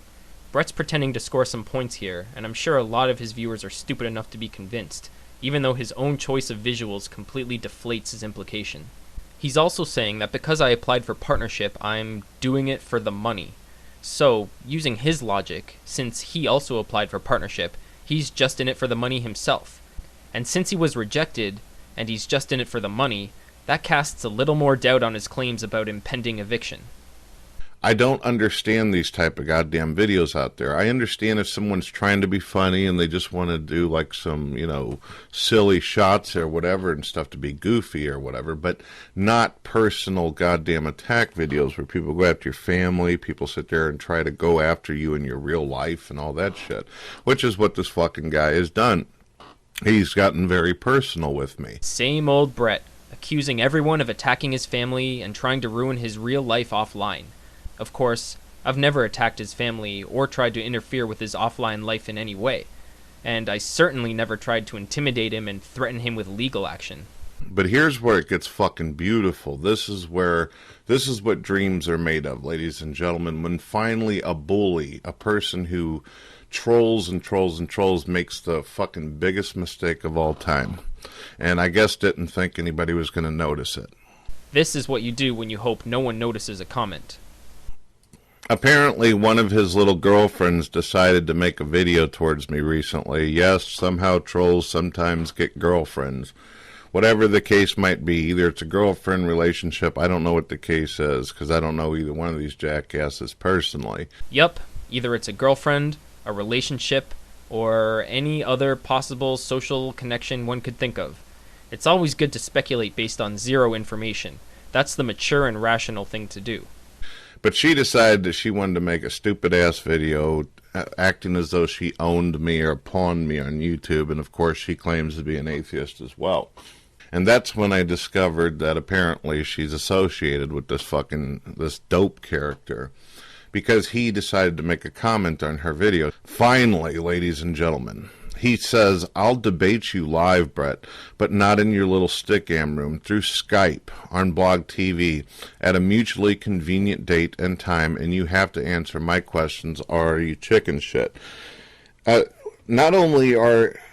Brett's pretending to score some points here, and I'm sure a lot of his viewers are stupid enough to be convinced, even though his own choice of visuals completely deflates his implication. He's also saying that because I applied for partnership, I'm doing it for the money. So, using his logic, since he also applied for partnership, he's just in it for the money himself. And since he was rejected, and he's just in it for the money, that casts a little more doubt on his claims about impending eviction. I don't understand these type of goddamn videos out there. I understand if someone's trying to be funny and they just want to do like some, silly shots or whatever and stuff to be goofy or whatever, but not personal goddamn attack videos where people go after your family, people sit there and try to go after you in your real life and all that shit, which is what this fucking guy has done. He's gotten very personal with me. Same old Brett, accusing everyone of attacking his family and trying to ruin his real life offline. Of course, I've never attacked his family or tried to interfere with his offline life in any way, and I certainly never tried to intimidate him and threaten him with legal action. But here's where it gets fucking beautiful. This is what dreams are made of, ladies and gentlemen. When finally a bully, a person who trolls and trolls and trolls, makes the fucking biggest mistake of all time. And I guess didn't think anybody was going to notice it. This is what you do when you hope no one notices a comment. Apparently, one of his little girlfriends decided to make a video towards me recently. Yes, somehow trolls sometimes get girlfriends. Whatever the case might be, either it's a girlfriend relationship, I don't know what the case is, because I don't know either one of these jackasses personally. Yup, either it's a girlfriend, a relationship, or any other possible social connection one could think of. It's always good to speculate based on zero information. That's the mature and rational thing to do. But she decided that she wanted to make a stupid-ass video acting as though she owned me or pawned me on YouTube, and of course she claims to be an atheist as well. And that's when I discovered that apparently she's associated with this dope character, because he decided to make a comment on her video. Finally, ladies and gentlemen, he says, "I'll debate you live, Brett, but not in your little stick-am room, through Skype, on Blog TV, at a mutually convenient date and time, and you have to answer my questions, or are you chicken shit?" Not only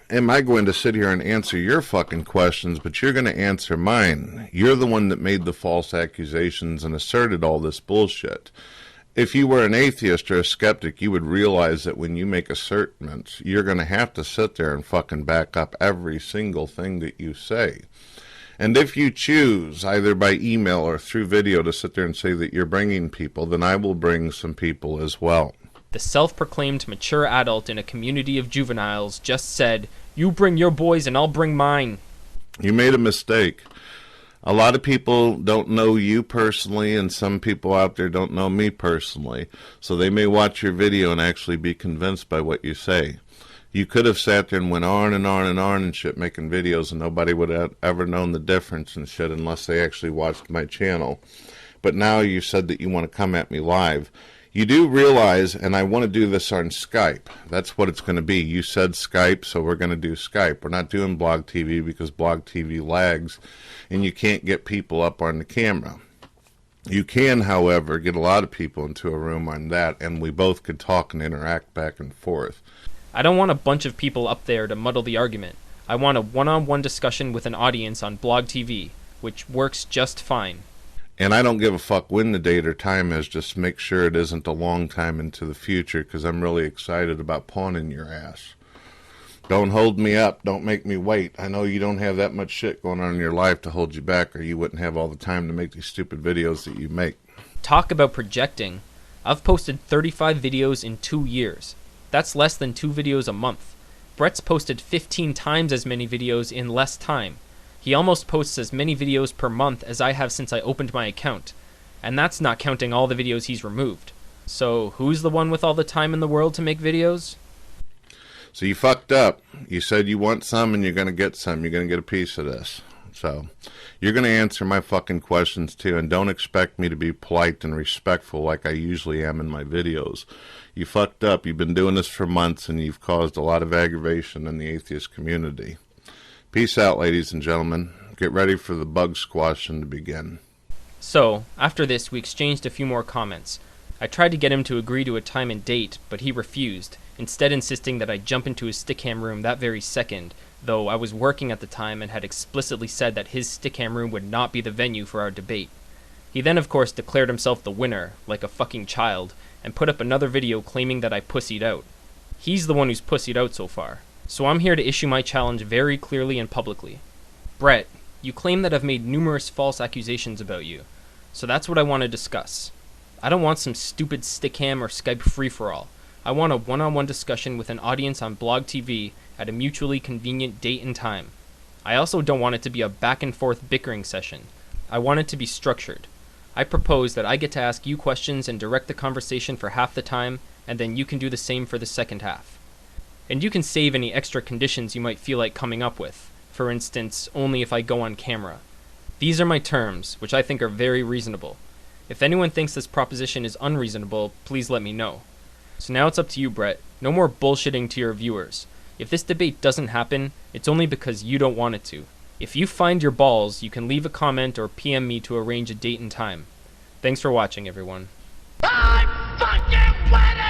am I going to sit here and answer your fucking questions, but you're going to answer mine. You're the one that made the false accusations and asserted all this bullshit. If you were an atheist or a skeptic, you would realize that when you make assertions, you're going to have to sit there and fucking back up every single thing that you say. And if you choose, either by email or through video, to sit there and say that you're bringing people, then I will bring some people as well. The self-proclaimed mature adult in a community of juveniles just said, "You bring your boys and I'll bring mine." You made a mistake. A lot of people don't know you personally, and some people out there don't know me personally. So they may watch your video and actually be convinced by what you say. You could have sat there and went on and on and on and shit making videos, and nobody would have ever known the difference and shit unless they actually watched my channel. But now you said that you want to come at me live. You do realize, and I want to do this on Skype. That's what it's going to be. You said Skype, so we're going to do Skype. We're not doing Blog TV because Blog TV lags, and you can't get people up on the camera. You can, however, get a lot of people into a room on that, and we both could talk and interact back and forth. I don't want a bunch of people up there to muddle the argument. I want a one-on-one discussion with an audience on Blog TV, which works just fine. And I don't give a fuck when the date or time is, just make sure it isn't a long time into the future, because I'm really excited about pawning your ass. Don't hold me up. Don't make me wait. I know you don't have that much shit going on in your life to hold you back, or you wouldn't have all the time to make these stupid videos that you make. Talk about projecting. I've posted 35 videos in 2 years. That's less than 2 videos a month. Brett's posted 15 times as many videos in less time. He almost posts as many videos per month as I have since I opened my account. And that's not counting all the videos he's removed. So who's the one with all the time in the world to make videos? So you fucked up. You said you want some and you're going to get some. You're going to get a piece of this. So you're going to answer my fucking questions too, and don't expect me to be polite and respectful like I usually am in my videos. You fucked up. You've been doing this for months and you've caused a lot of aggravation in the atheist community. Peace out, ladies and gentlemen. Get ready for the bug squashing to begin. So, after this, we exchanged a few more comments. I tried to get him to agree to a time and date, but he refused, instead insisting that I jump into his stickam room that very second, though I was working at the time and had explicitly said that his stickam room would not be the venue for our debate. He then, of course, declared himself the winner, like a fucking child, and put up another video claiming that I pussied out. He's the one who's pussied out so far. So I'm here to issue my challenge very clearly and publicly. Brett, you claim that I've made numerous false accusations about you, so that's what I want to discuss. I don't want some stupid stickam or Skype free-for-all. I want a one-on-one discussion with an audience on Blog TV at a mutually convenient date and time. I also don't want it to be a back-and-forth bickering session. I want it to be structured. I propose that I get to ask you questions and direct the conversation for half the time, and then you can do the same for the second half. And you can save any extra conditions you might feel like coming up with. For instance, only if I go on camera. These are my terms, which I think are very reasonable. If anyone thinks this proposition is unreasonable, please let me know. So now it's up to you, Brett. No more bullshitting to your viewers. If this debate doesn't happen, it's only because you don't want it to. If you find your balls, you can leave a comment or PM me to arrange a date and time. Thanks for watching, everyone. I'm fucking ready!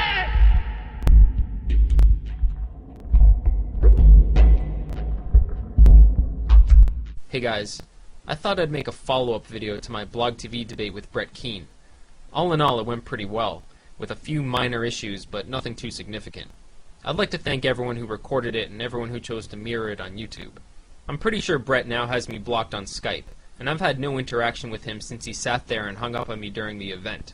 Hey guys, I thought I'd make a follow-up video to my Blog TV debate with Brett Keane. All in all, it went pretty well, with a few minor issues, but nothing too significant. I'd like to thank everyone who recorded it and everyone who chose to mirror it on YouTube. I'm pretty sure Brett now has me blocked on Skype, and I've had no interaction with him since he sat there and hung up on me during the event.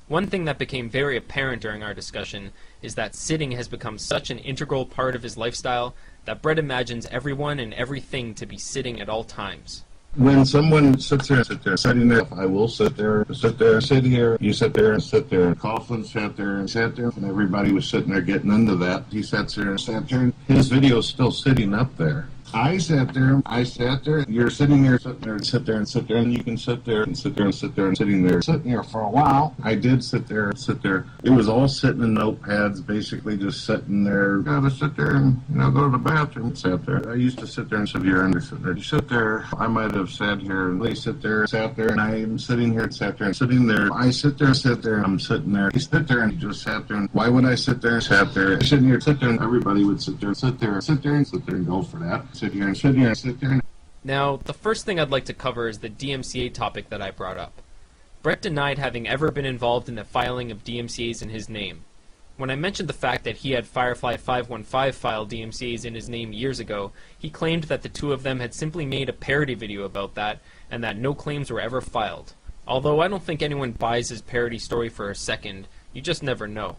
One thing that became very apparent during our discussion is that sitting has become such an integral part of his lifestyle that Brett imagines everyone and everything to be sitting at all times. When someone sits there, sitting there, I will sit there, sit here, you sit there and sit there. Coughlin sat there and sat there, and everybody was sitting there getting into that. He sat there and sat there, and his video's still sitting up there. I sat there, you're sitting there, and sit there, and you can sit there, and sit there, and sit there, and sitting there for a while. I did sit there. It was all sitting in notepads, basically just sitting there. Gotta sit there and, go to the bathroom. Sat there. I used to sit there and sit here and sit there. You sit there, I might have sat here, and they sat there, and I'm sitting here, sat there, and sitting there. I sit there, and I'm sitting there. You sit there, and you just sat there. And why would I sit there, sat there? Sitting here, sit there, and everybody would sit there, and go for that. Sit here, and sit there. Now, the first thing I'd like to cover is the DMCA topic that I brought up. Brett denied having ever been involved in the filing of DMCAs in his name. When I mentioned the fact that he had Firefly 515 file DMCAs in his name years ago, he claimed that the two of them had simply made a parody video about that, and that no claims were ever filed. Although I don't think anyone buys his parody story for a second, you just never know.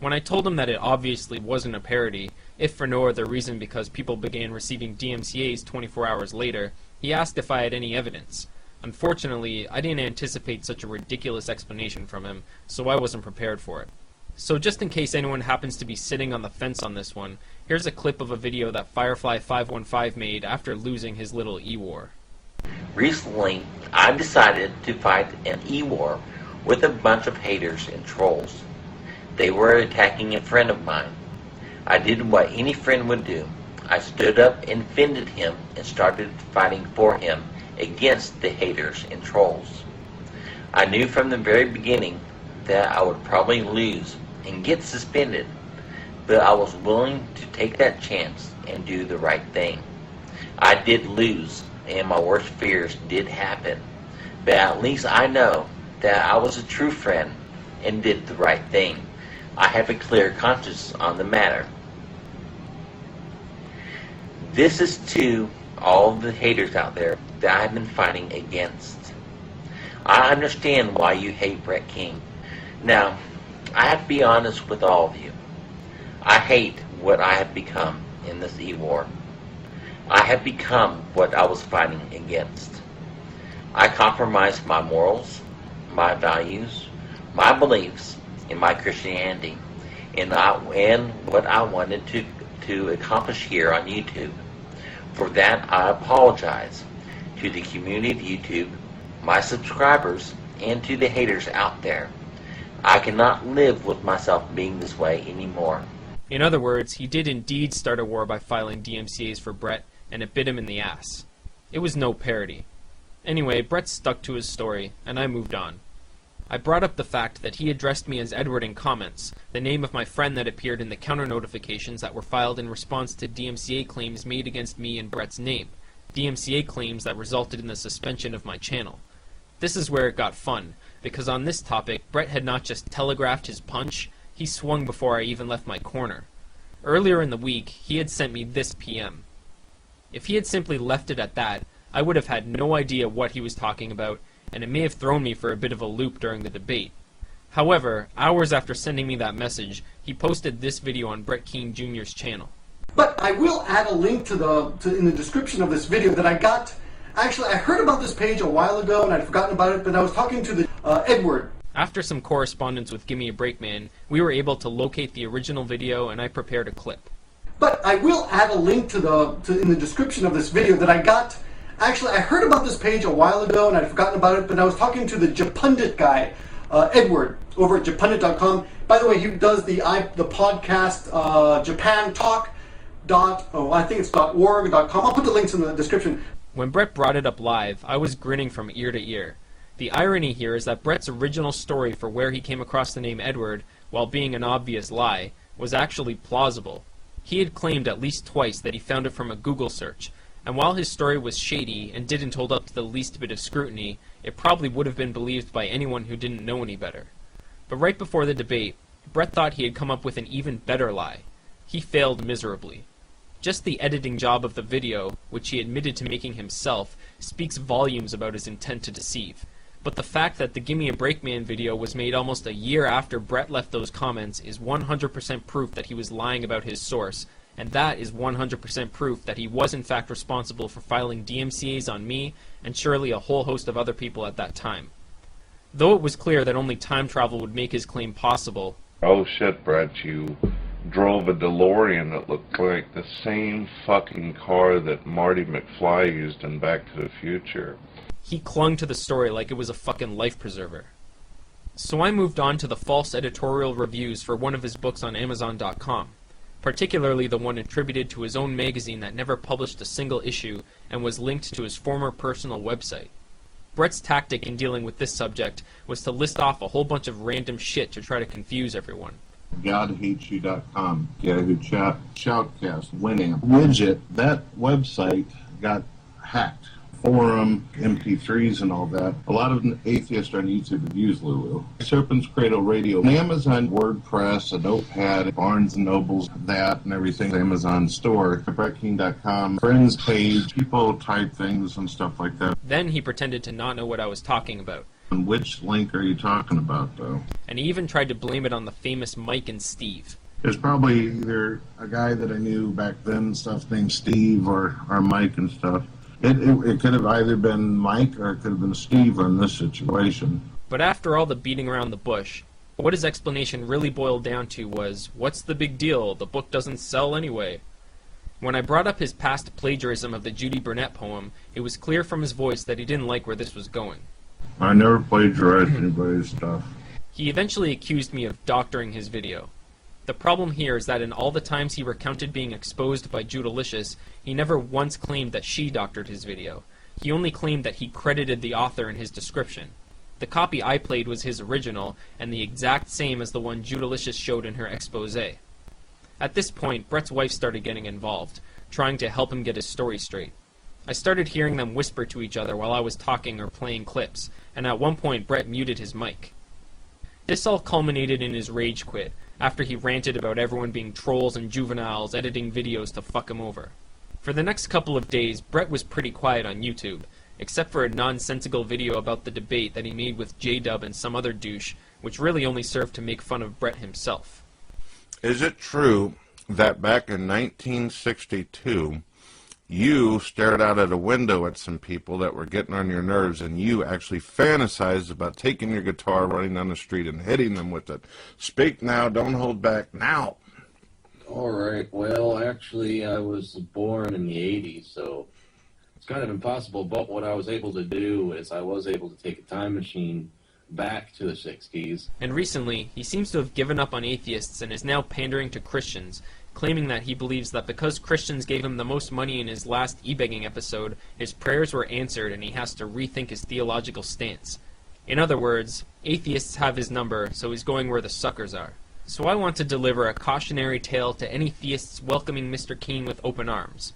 When I told him that it obviously wasn't a parody, if for no other reason because people began receiving DMCAs 24 hours later, he asked if I had any evidence. Unfortunately, I didn't anticipate such a ridiculous explanation from him, so I wasn't prepared for it. So just in case anyone happens to be sitting on the fence on this one, here's a clip of a video that Firefly 515 made after losing his little E-War. Recently, I've decided to fight an E-War with a bunch of haters and trolls. They were attacking a friend of mine. I did what any friend would do. I stood up and defended him and started fighting for him against the haters and trolls. I knew from the very beginning that I would probably lose and get suspended, but I was willing to take that chance and do the right thing. I did lose, and my worst fears did happen, but at least I know that I was a true friend and did the right thing. I have a clear conscience on the matter. This is to all of the haters out there that I've been fighting against. I understand why you hate Brett Keane. Now, I have to be honest with all of you. I hate what I have become in this e-war. I have become what I was fighting against. I compromised my morals, my values, my beliefs, and my Christianity, and what I wanted to accomplish here on YouTube. For that, I apologize to the community of YouTube, my subscribers, and to the haters out there. I cannot live with myself being this way anymore. In other words, he did indeed start a war by filing DMCAs for Brett, and it bit him in the ass. It was no parody. Anyway, Brett stuck to his story, and I moved on. I brought up the fact that he addressed me as Edward in comments, the name of my friend that appeared in the counter notifications that were filed in response to DMCA claims made against me in Brett's name, DMCA claims that resulted in the suspension of my channel. This is where it got fun, because on this topic, Brett had not just telegraphed his punch, he swung before I even left my corner. Earlier in the week, he had sent me this PM. If he had simply left it at that, I would have had no idea what he was talking about, and it may have thrown me for a bit of a loop during the debate. However, hours after sending me that message, he posted this video on Brett Keane Jr.'s channel. But I will add a link in the description of this video that I got. Actually, I heard about this page a while ago and I'd forgotten about it, but I was talking to the Edward. After some correspondence with Gimme a Break Man, we were able to locate the original video and I prepared a clip. But I will add a link in the description of this video that I got. Actually, I heard about this page a while ago and I'd forgotten about it, but I was talking to the Japundit guy, Edward, over at Japundit.com. By the way, he does the podcast japantalk.org.com. I'll put the links in the description. When Brett brought it up live, I was grinning from ear to ear. The irony here is that Brett's original story for where he came across the name Edward, while being an obvious lie, was actually plausible. He had claimed at least twice that he found it from a Google search, and while his story was shady and didn't hold up to the least bit of scrutiny, it probably would have been believed by anyone who didn't know any better. But right before the debate, Brett thought he had come up with an even better lie. He failed miserably. Just the editing job of the video, which he admitted to making himself, speaks volumes about his intent to deceive. But the fact that the Gimme a Break Man video was made almost a year after Brett left those comments is 100% proof that he was lying about his source, and that is 100% proof that he was in fact responsible for filing DMCAs on me and surely a whole host of other people at that time. Though it was clear that only time travel would make his claim possible. Oh shit, Brett, you drove a DeLorean that looked like the same fucking car that Marty McFly used in Back to the Future. He clung to the story like it was a fucking life preserver. So I moved on to the false editorial reviews for one of his books on Amazon.com, particularly the one attributed to his own magazine that never published a single issue and was linked to his former personal website. Brett's tactic in dealing with this subject was to list off a whole bunch of random shit to try to confuse everyone. GodHatesYou.com, Yahoo Chat, Shoutcast, Winamp, Widget, that website got hacked. Forum, MP3s, and all that. A lot of atheists on YouTube have used Lulu. Serpent's Cradle Radio, Amazon, WordPress, a Notepad, Barnes & Noble's, that and everything, Amazon store, BrettKeane.com, friends page, people type things and stuff like that. Then he pretended to not know what I was talking about. And which link are you talking about, though? And he even tried to blame it on the famous Mike and Steve. There's probably either a guy that I knew back then and stuff named Steve or Mike and stuff. It could have either been Mike or it could have been Steve in this situation. But after all the beating around the bush, what his explanation really boiled down to was, what's the big deal? The book doesn't sell anyway. When I brought up his past plagiarism of the Judy Burnett poem, it was clear from his voice that he didn't like where this was going. I never plagiarized anybody's stuff. He eventually accused me of doctoring his video. The problem here is that in all the times he recounted being exposed by Judalicious, he never once claimed that she doctored his video. He only claimed that he credited the author in his description. The copy I played was his original, and the exact same as the one Judalicious showed in her expose. At this point, Brett's wife started getting involved, trying to help him get his story straight. I started hearing them whisper to each other while I was talking or playing clips, and at one point Brett muted his mic. This all culminated in his rage quit, after he ranted about everyone being trolls and juveniles editing videos to fuck him over. For the next couple of days, Brett was pretty quiet on YouTube, except for a nonsensical video about the debate that he made with Straightd0pe and some other douche, which really only served to make fun of Brett himself. Is it true that back in 1962, you stared out at a window at some people that were getting on your nerves, and you actually fantasized about taking your guitar, running down the street, and hitting them with it? Speak now, don't hold back now. All right, well, actually, I was born in the 80s, so it's kind of impossible, but what I was able to do is I was able to take a time machine back to the 60s. And recently, he seems to have given up on atheists and is now pandering to Christians, claiming that he believes that because Christians gave him the most money in his last e-begging episode, his prayers were answered and he has to rethink his theological stance. In other words, atheists have his number, so he's going where the suckers are. So I want to deliver a cautionary tale to any theists welcoming Mr. Keane with open arms.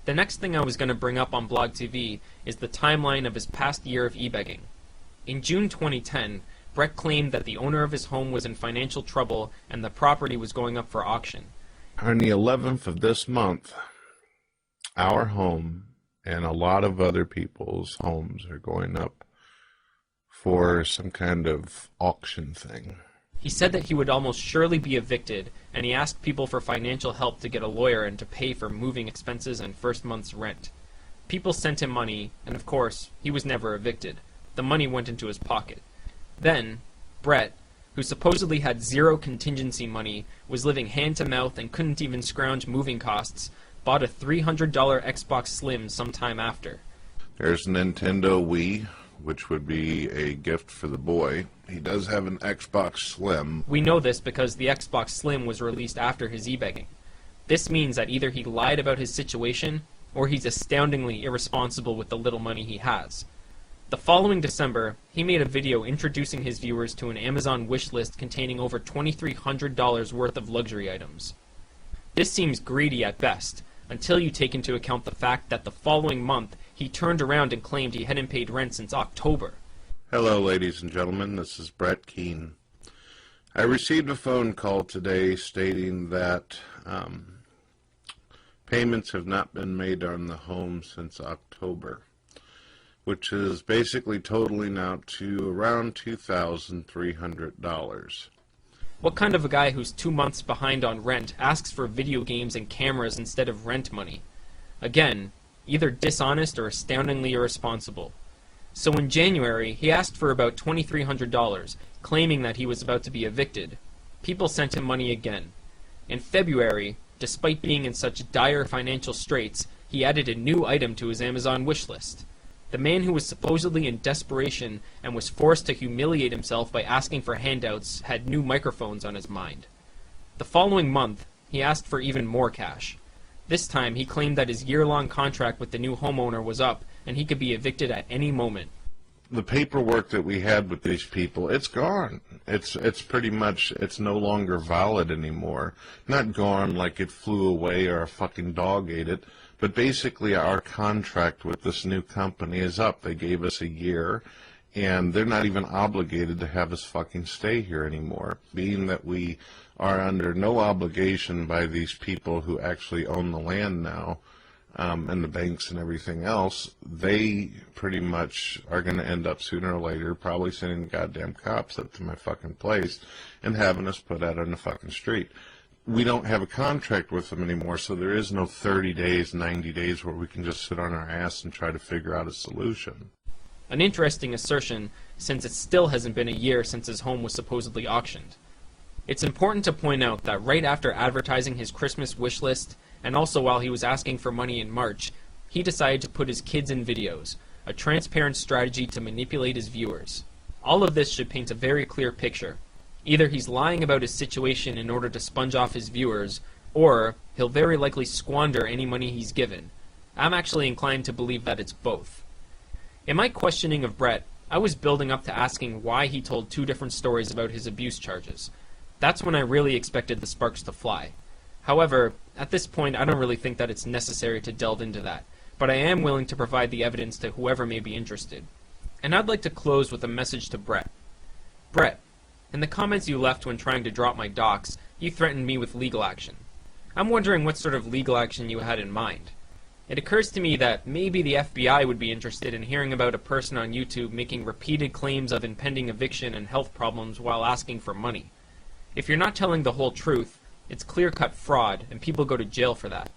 The next thing I was going to bring up on Blog TV is the timeline of his past year of e-begging. In June 2010, Brett claimed that the owner of his home was in financial trouble and the property was going up for auction. On the 11th of this month, our home and a lot of other people's homes are going up for some kind of auction thing. He said that he would almost surely be evicted, and he asked people for financial help to get a lawyer and to pay for moving expenses and first month's rent. People sent him money, and of course, he was never evicted. The money went into his pocket. Then, Brett, who supposedly had zero contingency money, was living hand-to-mouth and couldn't even scrounge moving costs, bought a $300 Xbox Slim sometime after. There's Nintendo Wii, which would be a gift for the boy. He does have an Xbox Slim. We know this because the Xbox Slim was released after his e-begging. This means that either he lied about his situation, or he's astoundingly irresponsible with the little money he has. The following December, he made a video introducing his viewers to an Amazon wish list containing over $2,300 worth of luxury items. This seems greedy at best, until you take into account the fact that the following month, he turned around and claimed he hadn't paid rent since October. Hello, ladies and gentlemen. This is Brett Keane. I received a phone call today stating that payments have not been made on the home since October, which is basically totaling out to around $2,300. What kind of a guy who's 2 months behind on rent asks for video games and cameras instead of rent money? Again, either dishonest or astoundingly irresponsible. So in January, he asked for about $2,300, claiming that he was about to be evicted. People sent him money again. In February, despite being in such dire financial straits, he added a new item to his Amazon wish list. The man who was supposedly in desperation and was forced to humiliate himself by asking for handouts had new microphones on his mind. The following month, he asked for even more cash. This time, he claimed that his year-long contract with the new homeowner was up and he could be evicted at any moment. The paperwork that we had with these people, it's gone. It's pretty much, it's no longer valid anymore. Not gone like it flew away or a fucking dog ate it, but basically our contract with this new company is up. They gave us a year, and they're not even obligated to have us fucking stay here anymore, being that we are under no obligation by these people who actually own the land now, and the banks and everything else. They pretty much are going to end up sooner or later probably sending goddamn cops up to my fucking place and having us put out on the fucking street. We don't have a contract with them anymore, so there is no 30 days, 90 days where we can just sit on our ass and try to figure out a solution. An interesting assertion, since it still hasn't been a year since his home was supposedly auctioned. It's important to point out that right after advertising his Christmas wish list, and also while he was asking for money in March, he decided to put his kids in videos, a transparent strategy to manipulate his viewers. All of this should paint a very clear picture. Either he's lying about his situation in order to sponge off his viewers, or he'll very likely squander any money he's given. I'm actually inclined to believe that it's both. In my questioning of Brett, I was building up to asking why he told two different stories about his abuse charges. That's when I really expected the sparks to fly. However, at this point I don't really think that it's necessary to delve into that, but I am willing to provide the evidence to whoever may be interested. And I'd like to close with a message to Brett. Brett, in the comments you left when trying to drop my docs, you threatened me with legal action. I'm wondering what sort of legal action you had in mind. It occurs to me that maybe the FBI would be interested in hearing about a person on YouTube making repeated claims of impending eviction and health problems while asking for money. If you're not telling the whole truth, it's clear-cut fraud, and people go to jail for that.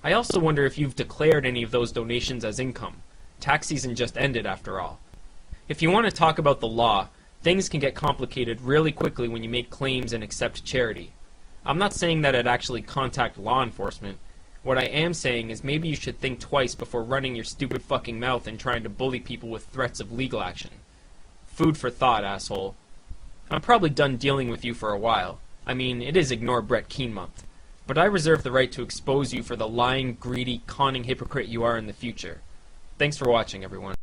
I also wonder if you've declared any of those donations as income. Tax season just ended, after all. If you want to talk about the law, things can get complicated really quickly when you make claims and accept charity. I'm not saying that I'd actually contact law enforcement. What I am saying is maybe you should think twice before running your stupid fucking mouth and trying to bully people with threats of legal action. Food for thought, asshole. I'm probably done dealing with you for a while. I mean, it is Ignore Brett Keane month. But I reserve the right to expose you for the lying, greedy, conning hypocrite you are in the future. Thanks for watching, everyone.